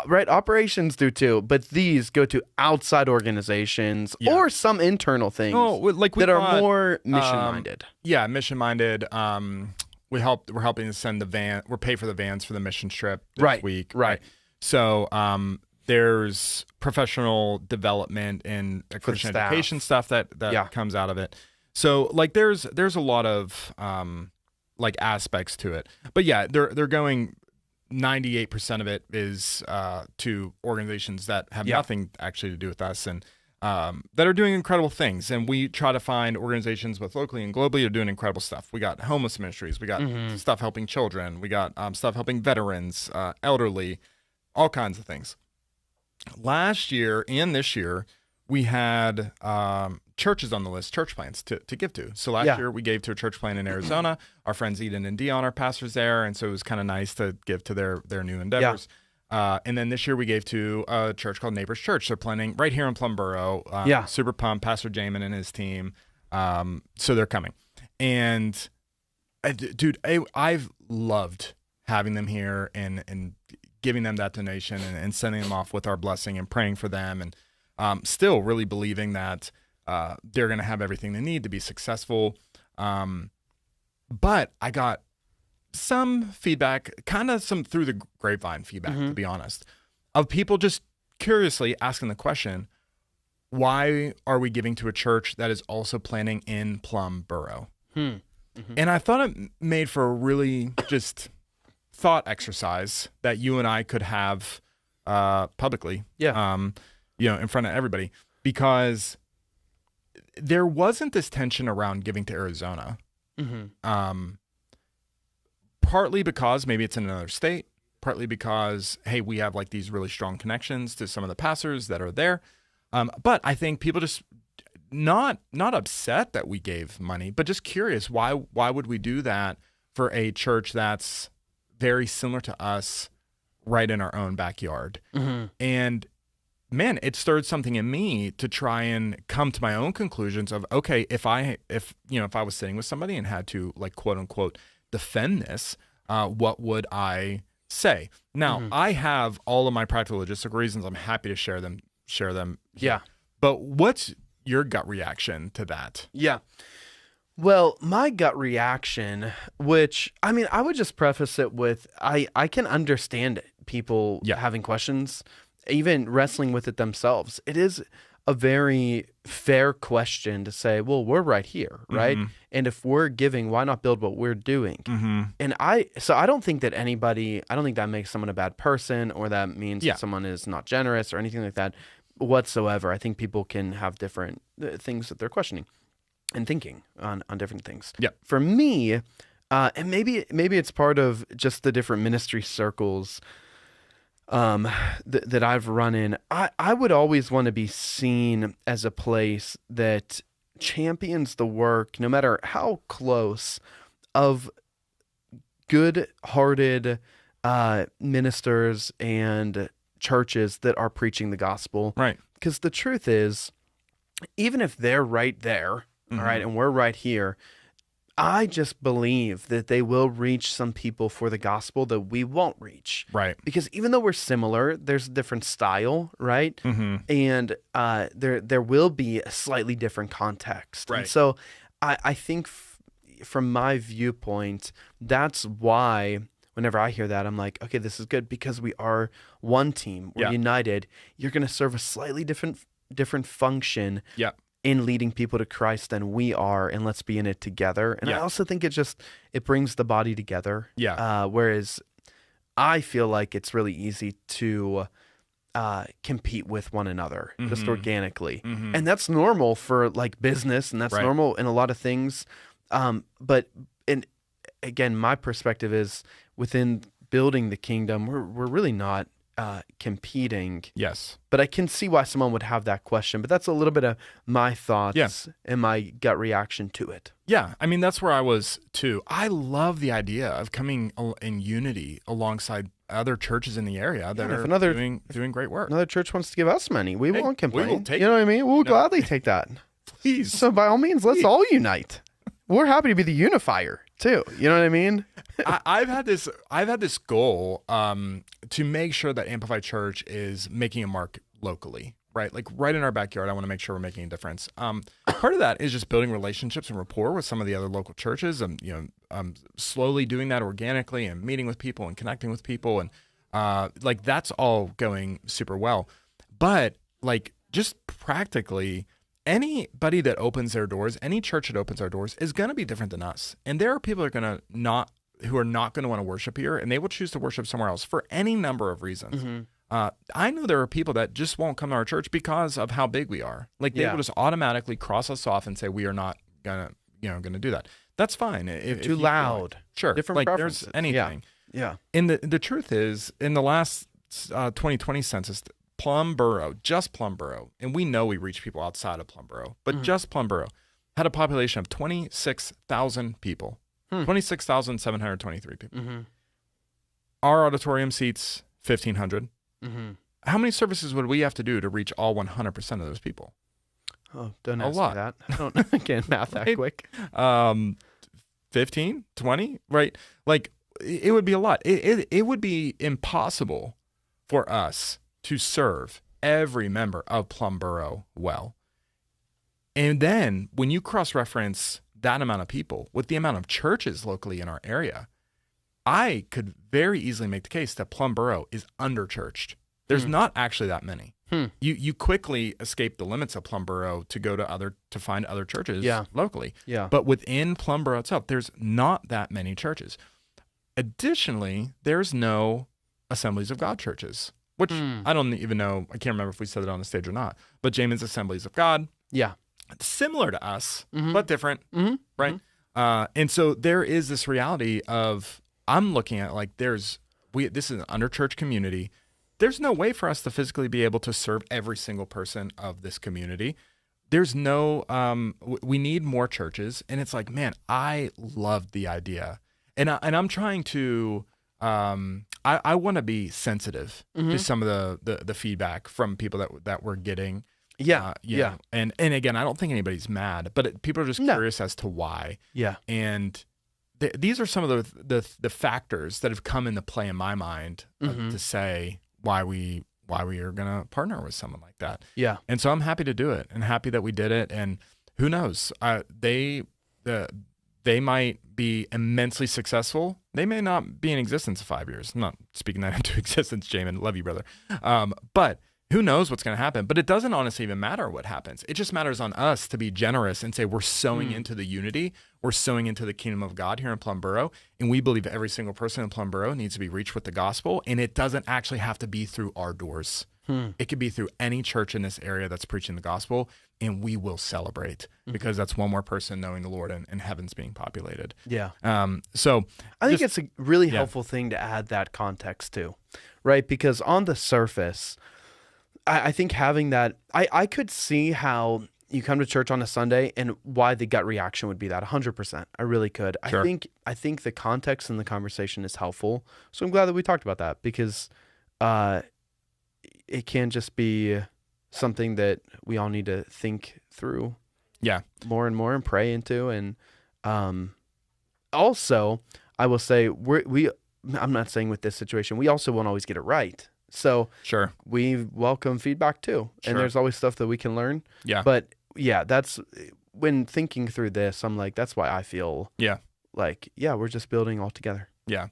right? Operations do too, but these go to outside organizations Yeah. or some internal things like we that are bought, more mission-minded. Yeah, mission minded. We're helping to send the van. We're pay for the vans for the mission trip this week. Right. So there's professional development and Christian staff. education stuff that Yeah. comes out of it. So like there's a lot of like aspects to it. But yeah, they're going 98% of it is to organizations that have nothing actually to do with us and that are doing incredible things. And we try to find organizations both locally and globally that are doing incredible stuff. We got homeless ministries. We got stuff helping children. We got stuff helping veterans, elderly, all kinds of things. Last year and this year, we had churches on the list, church plants to give to. So last year we gave to a church plant in Arizona. Our friends Eden and Dion are pastors there, and so it was kind of nice to give to their new endeavors. And then this year we gave to a church called Neighbors Church. They're planning right here in Plum Borough. Super pumped, Pastor Jamin and his team. So they're coming. And dude, I've loved having them here and giving them that donation and sending them off with our blessing and praying for them. And still really believing that they're going to have everything they need to be successful. But I got some feedback, kind of some through the grapevine feedback, to be honest, of people just curiously asking the question, why are we giving to a church that is also planning in Plum Borough? And I thought it made for a really just thought exercise that you and I could have publicly, in front of everybody, because there wasn't this tension around giving to Arizona. Partly because maybe it's in another state, partly because, hey, we have like these really strong connections to some of the pastors that are there. But I think people just not upset that we gave money, but just curious, why would we do that for a church that's very similar to us right in our own backyard? And man, it stirred something in me to try and come to my own conclusions of, okay, if I was sitting with somebody and had to like quote unquote defend this, what would I say? Now, I have all of my practical logistic reasons. I'm happy to share them. Yeah. But what's your gut reaction to that? Yeah. Well, my gut reaction, which, I mean, I would just preface it with, I can understand people having questions, even wrestling with it themselves. It is a very fair question to say, well, we're right here, right? And if we're giving, why not build what we're doing? And I don't think that that makes someone a bad person, or that means that someone is not generous or anything like that whatsoever. I think people can have different things that they're questioning and thinking on different things. Yeah. For me, and maybe it's part of just the different ministry circles that I've run in, I would always want to be seen as a place that champions the work, no matter how close, of good-hearted ministers and churches that are preaching the gospel. Right. Because the truth is, even if they're right there, all right, and we're right here, I just believe that they will reach some people for the gospel that we won't reach. Right. Because even though we're similar, there's a different style, right? Mm-hmm. And there will be a slightly different context. Right. And so I think from my viewpoint, that's why whenever I hear that, I'm like, okay, this is good because we are one team. We're united. You're going to serve a slightly different function. Yeah. In leading people to Christ than we are, and let's be in it together. And I also think it brings the body together. Yeah. Whereas I feel like it's really easy to compete with one another just organically. Mm-hmm. And that's normal for like business, and that's normal in a lot of things. But again, my perspective is within building the kingdom, we're really not competing. Yes. But I can see why someone would have that question. But that's a little bit of my thoughts and my gut reaction to it. Yeah. I mean, that's where I was too. I love the idea of coming in unity alongside other churches in the area that are doing great work. Another church wants to give us money. We won't complain. We will take you know what I mean? We'll gladly take that. Please. So by all means, let's all unite. We're happy to be the unifier too. You know what I mean? I've had this goal to make sure that Amplify Church is making a mark locally, right? Like right in our backyard. I want to make sure we're making a difference. Part of that is just building relationships and rapport with some of the other local churches. Slowly doing that organically and meeting with people and connecting with people, and like that's all going super well. But like just practically, anybody that opens their doors, any church that opens our doors is going to be different than us. And there are people that are who are not going to want to worship here, and they will choose to worship somewhere else for any number of reasons. Mm-hmm. I know there are people that just won't come to our church because of how big we are. Like they will just automatically cross us off and say, we are not gonna do that. That's fine. If too loud. Sure. Different like preferences. There's anything. Yeah. And the truth is, in the last 2020 census, Plum Borough, and we know we reach people outside of Plum Borough, but just Plum Borough had a population of 26,000 people, 26,723 people. Mm-hmm. Our auditorium seats 1,500. Mm-hmm. How many services would we have to do to reach all 100% of those people? Oh, don't ask me that. I can't math that quick. 15, 20, right? Like it would be a lot. It would be impossible for us to serve every member of Plum Borough well. And then when you cross-reference that amount of people with the amount of churches locally in our area, I could very easily make the case that Plum Borough is under-churched. There's not actually that many. You quickly escape the limits of Plum Borough to go to find other churches locally. Yeah. But within Plum Borough itself, there's not that many churches. Additionally, there's no Assemblies of God churches, which I don't even know. I can't remember if we said it on the stage or not. But Jamin's Assemblies of God. Yeah. Similar to us, but different, right? And so there is this reality of, I'm looking at like this is an under-church community. There's no way for us to physically be able to serve every single person of this community. There's no, we need more churches. And it's like, man, I love the idea. And I'm trying to, I want to be sensitive to some of the feedback from people that we're getting. Yeah. And again, I don't think anybody's mad, but people are just curious as to why. Yeah. And these are some of the factors that have come into play in my mind to say why we are going to partner with someone like that. Yeah. And so I'm happy to do it and happy that we did it. And who knows, they might be immensely successful. They may not be in existence in 5 years. I'm not speaking that into existence, Jamin. Love you, brother. But who knows what's going to happen? But it doesn't honestly even matter what happens. It just matters on us to be generous and say we're sowing into the unity. We're sowing into the kingdom of God here in Plum Borough. And we believe every single person in Plum Borough needs to be reached with the gospel. And it doesn't actually have to be through our doors. It could be through any church in this area that's preaching the gospel. And we will celebrate because that's one more person knowing the Lord and heaven's being populated. Yeah. So I think it's a really helpful thing to add that context to, right? Because on the surface, I think having that, I could see how you come to church on a Sunday and why the gut reaction would be that 100%. I really could. Sure. I think the context and the conversation is helpful. So I'm glad that we talked about that because it can just be something that we all need to think through. Yeah. More and more and pray into. And also, I will say I'm not saying with this situation, we also won't always get it right. So Sure. we welcome feedback too. Sure. And there's always stuff that we can learn. Yeah. But yeah, that's when thinking through this, I'm like, that's why I feel like, yeah, we're just building all together. Yeah.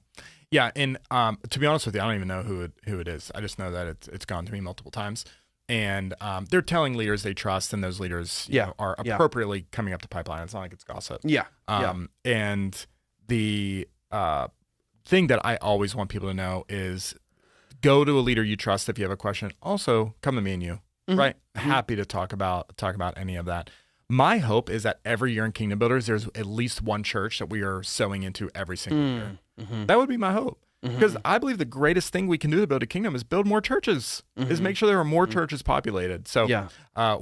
Yeah. And to be honest with you, I don't even know who it is. I just know that it's gone to me multiple times. And they're telling leaders they trust, and those leaders you know, are appropriately coming up the pipeline. It's not like it's gossip. Yeah. And the thing that I always want people to know is go to a leader you trust if you have a question. Also, come to me and you, right? Happy to talk about any of that. My hope is that every year in Kingdom Builders, there's at least one church that we are sowing into every single year. That would be my hope. Because I believe the greatest thing we can do to build a kingdom is build more churches, is make sure there are more churches populated. So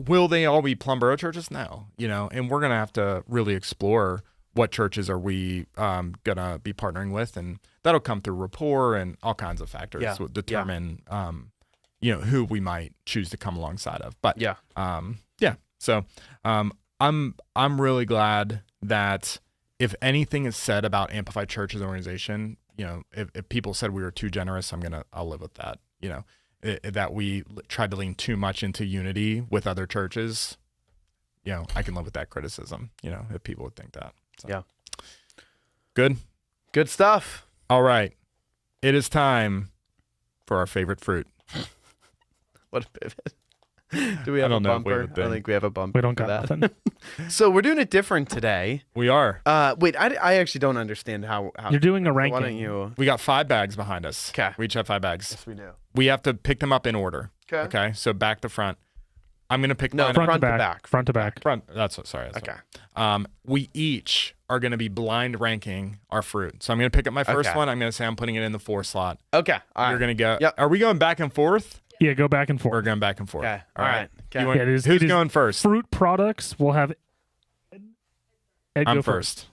will they all be Plum Borough churches? No, and we're going to have to really explore what churches are we going to be partnering with. And that'll come through rapport and all kinds of factors will determine, who we might choose to come alongside of. But so I'm really glad that if anything is said about Amplify Church as an organization, if people said we were too generous, I'll live with that. That we tried to lean too much into unity with other churches, I can live with that criticism, if people would think that. So. Yeah. Good stuff. All right. It is time for our favorite fruit. What a pivot. Do we have a bumper? I don't think we have a bumper. We don't got nothing. So we're doing it different today. We are. Wait, I actually don't understand how you're doing a ranking. Why don't you? We got 5 bags behind us. Okay. We each have 5 bags. Yes, we do. We have to pick them up in order. Okay. So back to front. I'm going to pick mine front up. to back. Front to back. That's sorry. Okay. Right. We each are going to be blind ranking our fruit. So I'm going to pick up my first one. I'm going to say I'm putting it in the 4 slot. Okay. All right. You're going to go. Yep. Are we going back and forth? Yeah, go back and forth. We're going back and forth. Okay. All right. Okay. Who's going first? Fruit products. We'll have Ed I'm go first.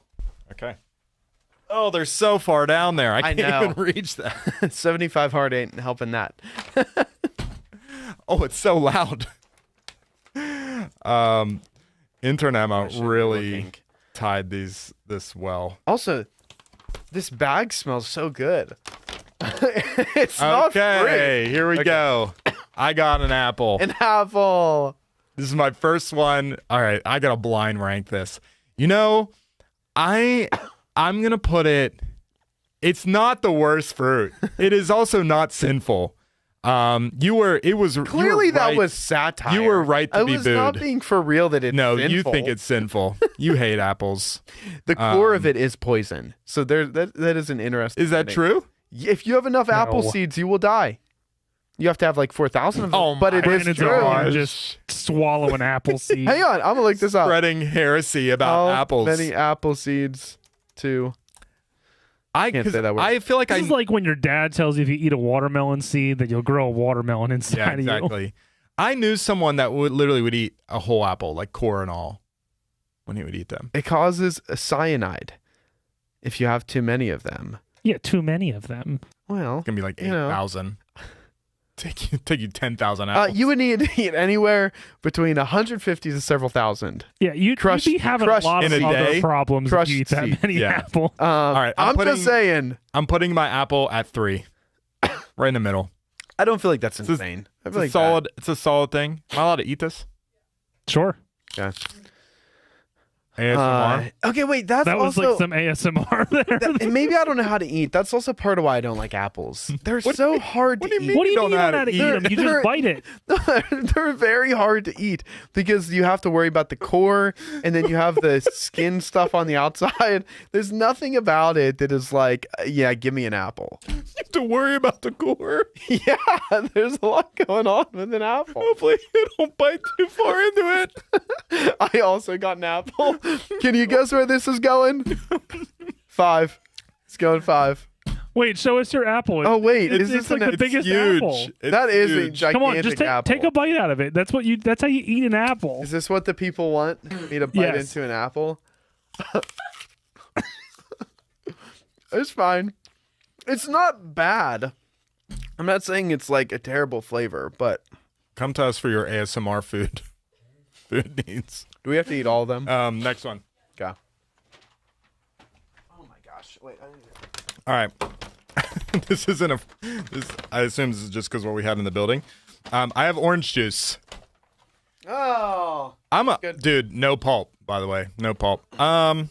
Okay. Oh, they're so far down there. I can't even reach that. 75 hard ain't helping that. Oh, it's so loud. Intern Emma really tied this well. Also, this bag smells so good. It's not okay. Here we go. I got an apple. An apple. This is my first one. All right, I gotta blind rank this. I'm gonna put it. It's not the worst fruit. It is also not sinful. It was clearly that right. was satire. You were right to be booed. I was not being for real that it's no. sinful. You think it's sinful. You hate apples. The core of it is poison. So that is an interesting. Is that true? If you have enough apple seeds, you will die. You have to have like 4,000 of them. Oh, but it is true. Just swallow an apple seed. Hang on, I'm gonna look this up. Spreading heresy about apples. Many apple seeds to. I can't say that word. I feel like this is like when your dad tells you if you eat a watermelon seed that you'll grow a watermelon inside of you. Exactly. I knew someone that would eat a whole apple, like core and all, when he would eat them. It causes a cyanide if you have too many of them. Yeah, too many of them. Well, it's gonna be like 8,000. Take you 10,000 apples. You would need to eat anywhere between 150 to several thousand. Yeah, you'd be having a lot of other problems if you eat that many apple. All right, I'm just saying. I'm putting my apple at 3, right in the middle. I don't feel like that's insane. It's a solid. It's a solid thing. Am I allowed to eat this? Sure. Yeah. ASMR. Okay, wait. That was like some ASMR there. Maybe I don't know how to eat. That's also part of why I don't like apples. They're so hard to eat. What do you mean you don't know how to eat them? You just bite it. They're very hard to eat because you have to worry about the core and then you have the skin stuff on the outside. There's nothing about it that is like, yeah, give me an apple. You have to worry about the core. Yeah, there's a lot going on with an apple. Hopefully you don't bite too far into it. I also got an apple. Can you guess where this is going? 5. It's going 5. Wait, show us your apple. Oh wait, it's like the biggest huge. apple. That is a gigantic Come on, just apple. take a bite out of it. That's how you eat an apple. Is this what the people want me to bite into an apple? It's fine. It's not bad. I'm not saying it's like a terrible flavor, but come to us for your ASMR food needs. Do we have to eat all of them? Next one. Okay. Oh my Wait. All right. This isn't a. This, I assume this is just because what we had in the building. I have orange juice. Oh. I'm a Good. dude. No pulp, by the way. No pulp. Oh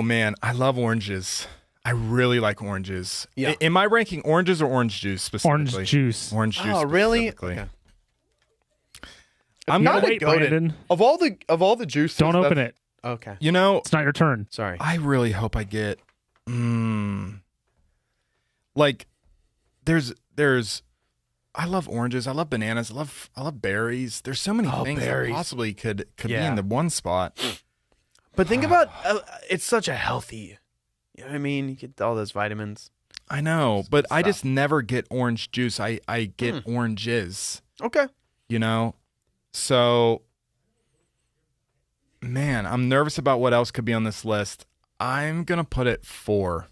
man, I love oranges. I really like oranges. Yeah. Am I ranking oranges or orange juice specifically? Orange juice. Orange juice. Oh, really? specifically. Okay. I'm You not. gotta Kinda wait, goated. Brandon. Of all the juices. Don't open that- it. Okay. You know, It's not your turn. Sorry. I really hope I get. Like, there's. I love oranges. I love bananas. I love berries. There's so many things berries. that possibly could be Yeah. in the one spot. But think about it's such a healthy. You know what I mean? You get all those vitamins. I know, but I stuff. just never get orange juice. I get oranges. Okay. You know, so man, I'm nervous about what else could be on this list. I'm gonna put it 4.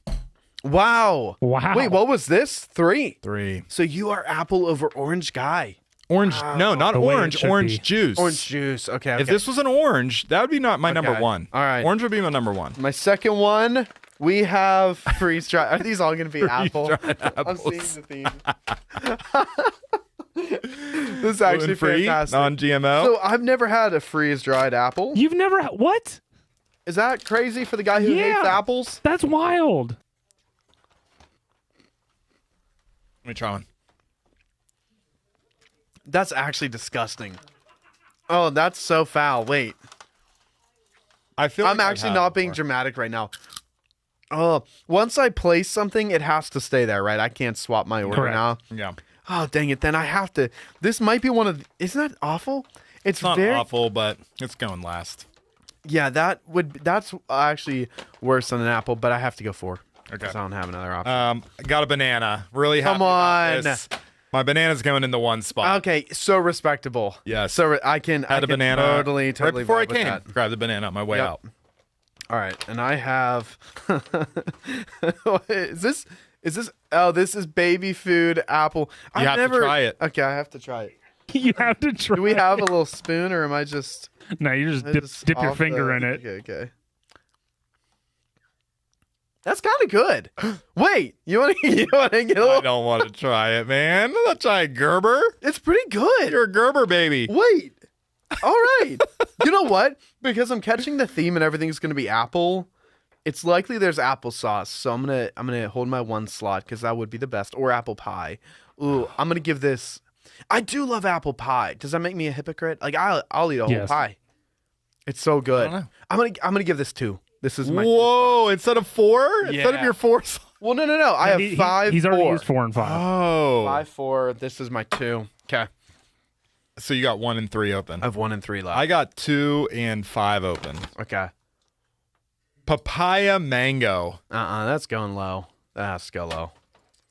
Wow. Wow. Wait, what was this? 3. 3. So you are apple over orange guy. Orange? No, not The way it orange. should Orange be. juice. Orange juice. Okay. If this was an orange, that would be not my number Okay. 1. All right. Orange would be my number 1. My second one, we have freeze dry. Are these all going to be apple? I'm seeing the theme. This is actually Gluten-free, fantastic. non-GMO. So I've never had a freeze dried apple. You've never what? Is that crazy for the guy who Yeah. hates apples? That's wild. Let me try one. That's actually disgusting. Oh, that's so foul. Wait. I feel. I'm like I've actually had not it being before. dramatic right now. Oh, once I place something, it has to stay there, right? I can't swap my order Correct. now. Yeah, Oh, dang it. Then I have to. This might be one of. Isn't that awful? it's not very awful, but it's going last. Yeah, that's actually worse than an apple, but I have to go 4. Okay. 'Cause I don't have another option. I got a banana. Really happy Come about on. this. My banana's going in the 1 spot. Okay, so respectable. Yes. So I can Had a can banana totally right before I vibe with came. that. Grabbed the banana on my way Yep. out. All right, and I have. is this? Oh, this is baby food apple. You have to try it. Okay, I have to try it. You have to try. Do we have a little spoon, or am I just? No, you just dip your off finger in it. Okay. That's kind of good. Wait, you want to get a I little? don't want to try it, man. I'm not trying Gerber. It's pretty good. You're a Gerber baby. Wait. All right. You know what? Because I'm catching the theme and everything's going to be apple. It's likely there's applesauce, so I'm gonna hold my 1 slot because that would be the best, or apple pie. Ooh, I'm gonna give this. I do love apple pie. Does that make me a hypocrite? Like I'll eat a whole Yes. pie. It's so good. I don't know. I'm gonna give this 2. This is my. Whoa! Instead of 4, instead of Yeah. your 4. Well, no. I have 5. He's already 4. used 4 and 5. Oh. 5, 4. This is my 2. Okay. So you got 1 and 3 open. I have 1 and 3 left. I got 2 and 5 open. Okay. Papaya mango. That's going low. That has to go low.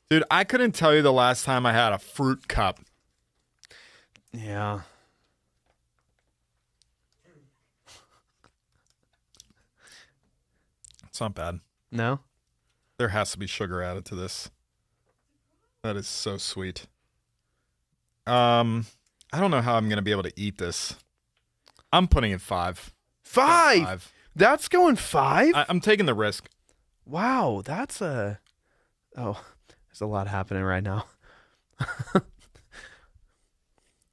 Dude, I couldn't tell you the last time I had a fruit cup. Yeah. It's not bad. No. There has to be sugar added to this. That is so sweet. I don't know how I'm going to be able to eat this. I'm putting it 5. 5. That's going 5. I'm taking the risk. Wow, that's a. Oh, there's a lot happening right now.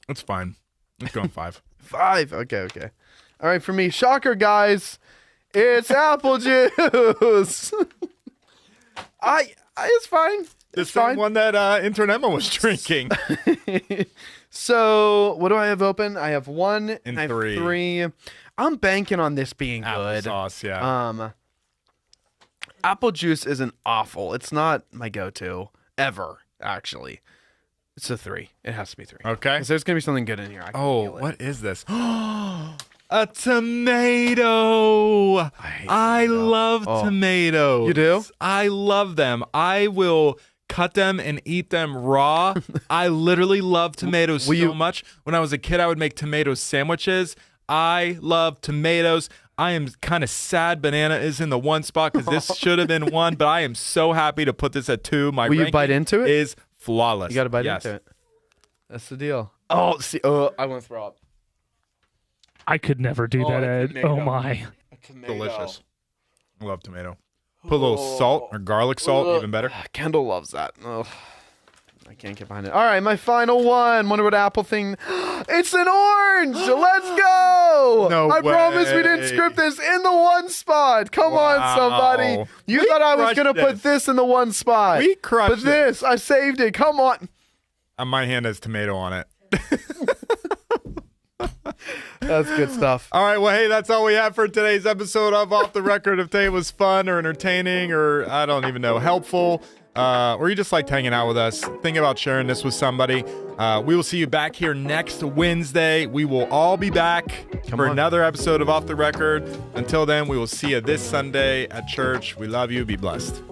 It's fine. It's going 5. 5. Okay. All right, for me, shocker, guys. It's apple juice. It's fine. The It's same fine. one that intern Emma was drinking. So, what do I have open? I have 1 And I have 3. 3. I'm banking on this being good. Applesauce, yeah. Apple juice isn't awful. It's not my go-to ever, actually. It's a 3. It has to be 3. Okay. 'Cause there's gonna be something good in here. I can feel it. What is this? A tomato. I love tomatoes. You do? I love them. I will cut them and eat them raw. I literally love tomatoes so much. When I was a kid, I would make tomato sandwiches. I love tomatoes. I am kind of sad banana is in the 1 spot because this should have been 1, but I am so happy to put this at 2. My Will you ranking bite into it? is flawless. You got to bite Yes. into it. That's the deal. Oh, see, I want to throw up. I could never do that, a Ed. tomato. Oh my. A tomato. Delicious. I love tomato. Put a little salt or garlic salt, even better. Kendall loves that. Ugh. I can't get behind it. All right, my final one. Wonder what apple thing. It's an orange. Let's go. No I promise we way. didn't script this in the one spot. Come on, somebody. You thought I was crushed going to put this in the one spot. We crushed But this, I saved it. Come on. My hand has tomato on it. That's good stuff. All right, well, hey, that's all we have for today's episode of Off the Record. If today was fun or entertaining or, I don't even know, helpful, or you just liked hanging out with us, think about sharing this with somebody. We will see you back here next Wednesday. We will all be back for another episode of Off the Record. Until then, we will see you this Sunday at church. We love you. Be blessed.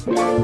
Thank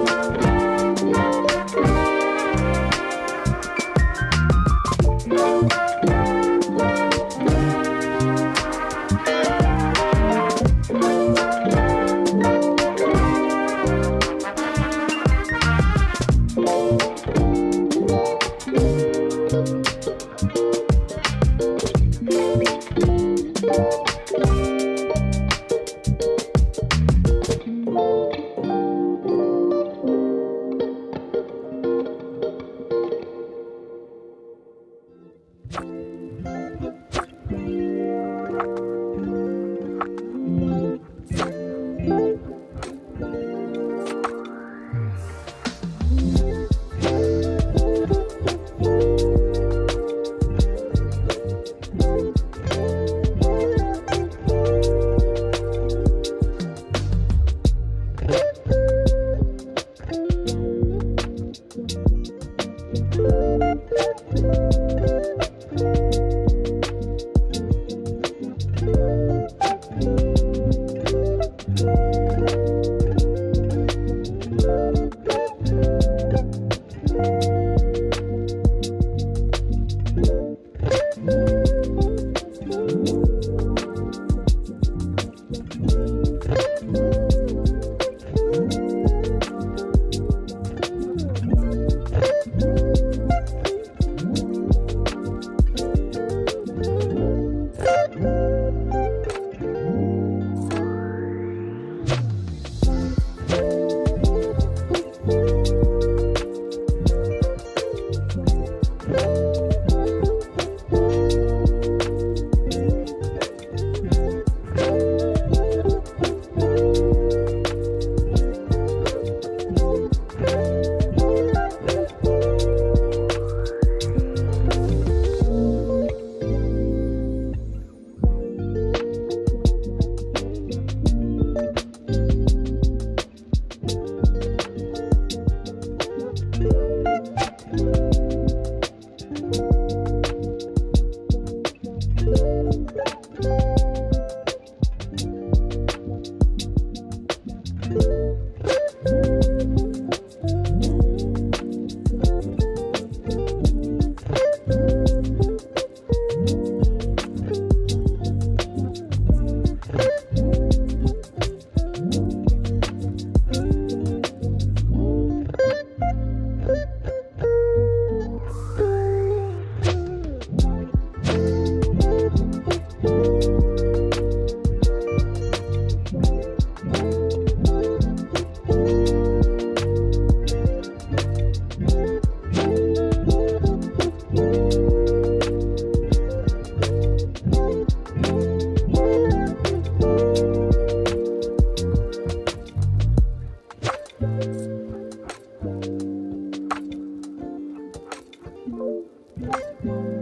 you.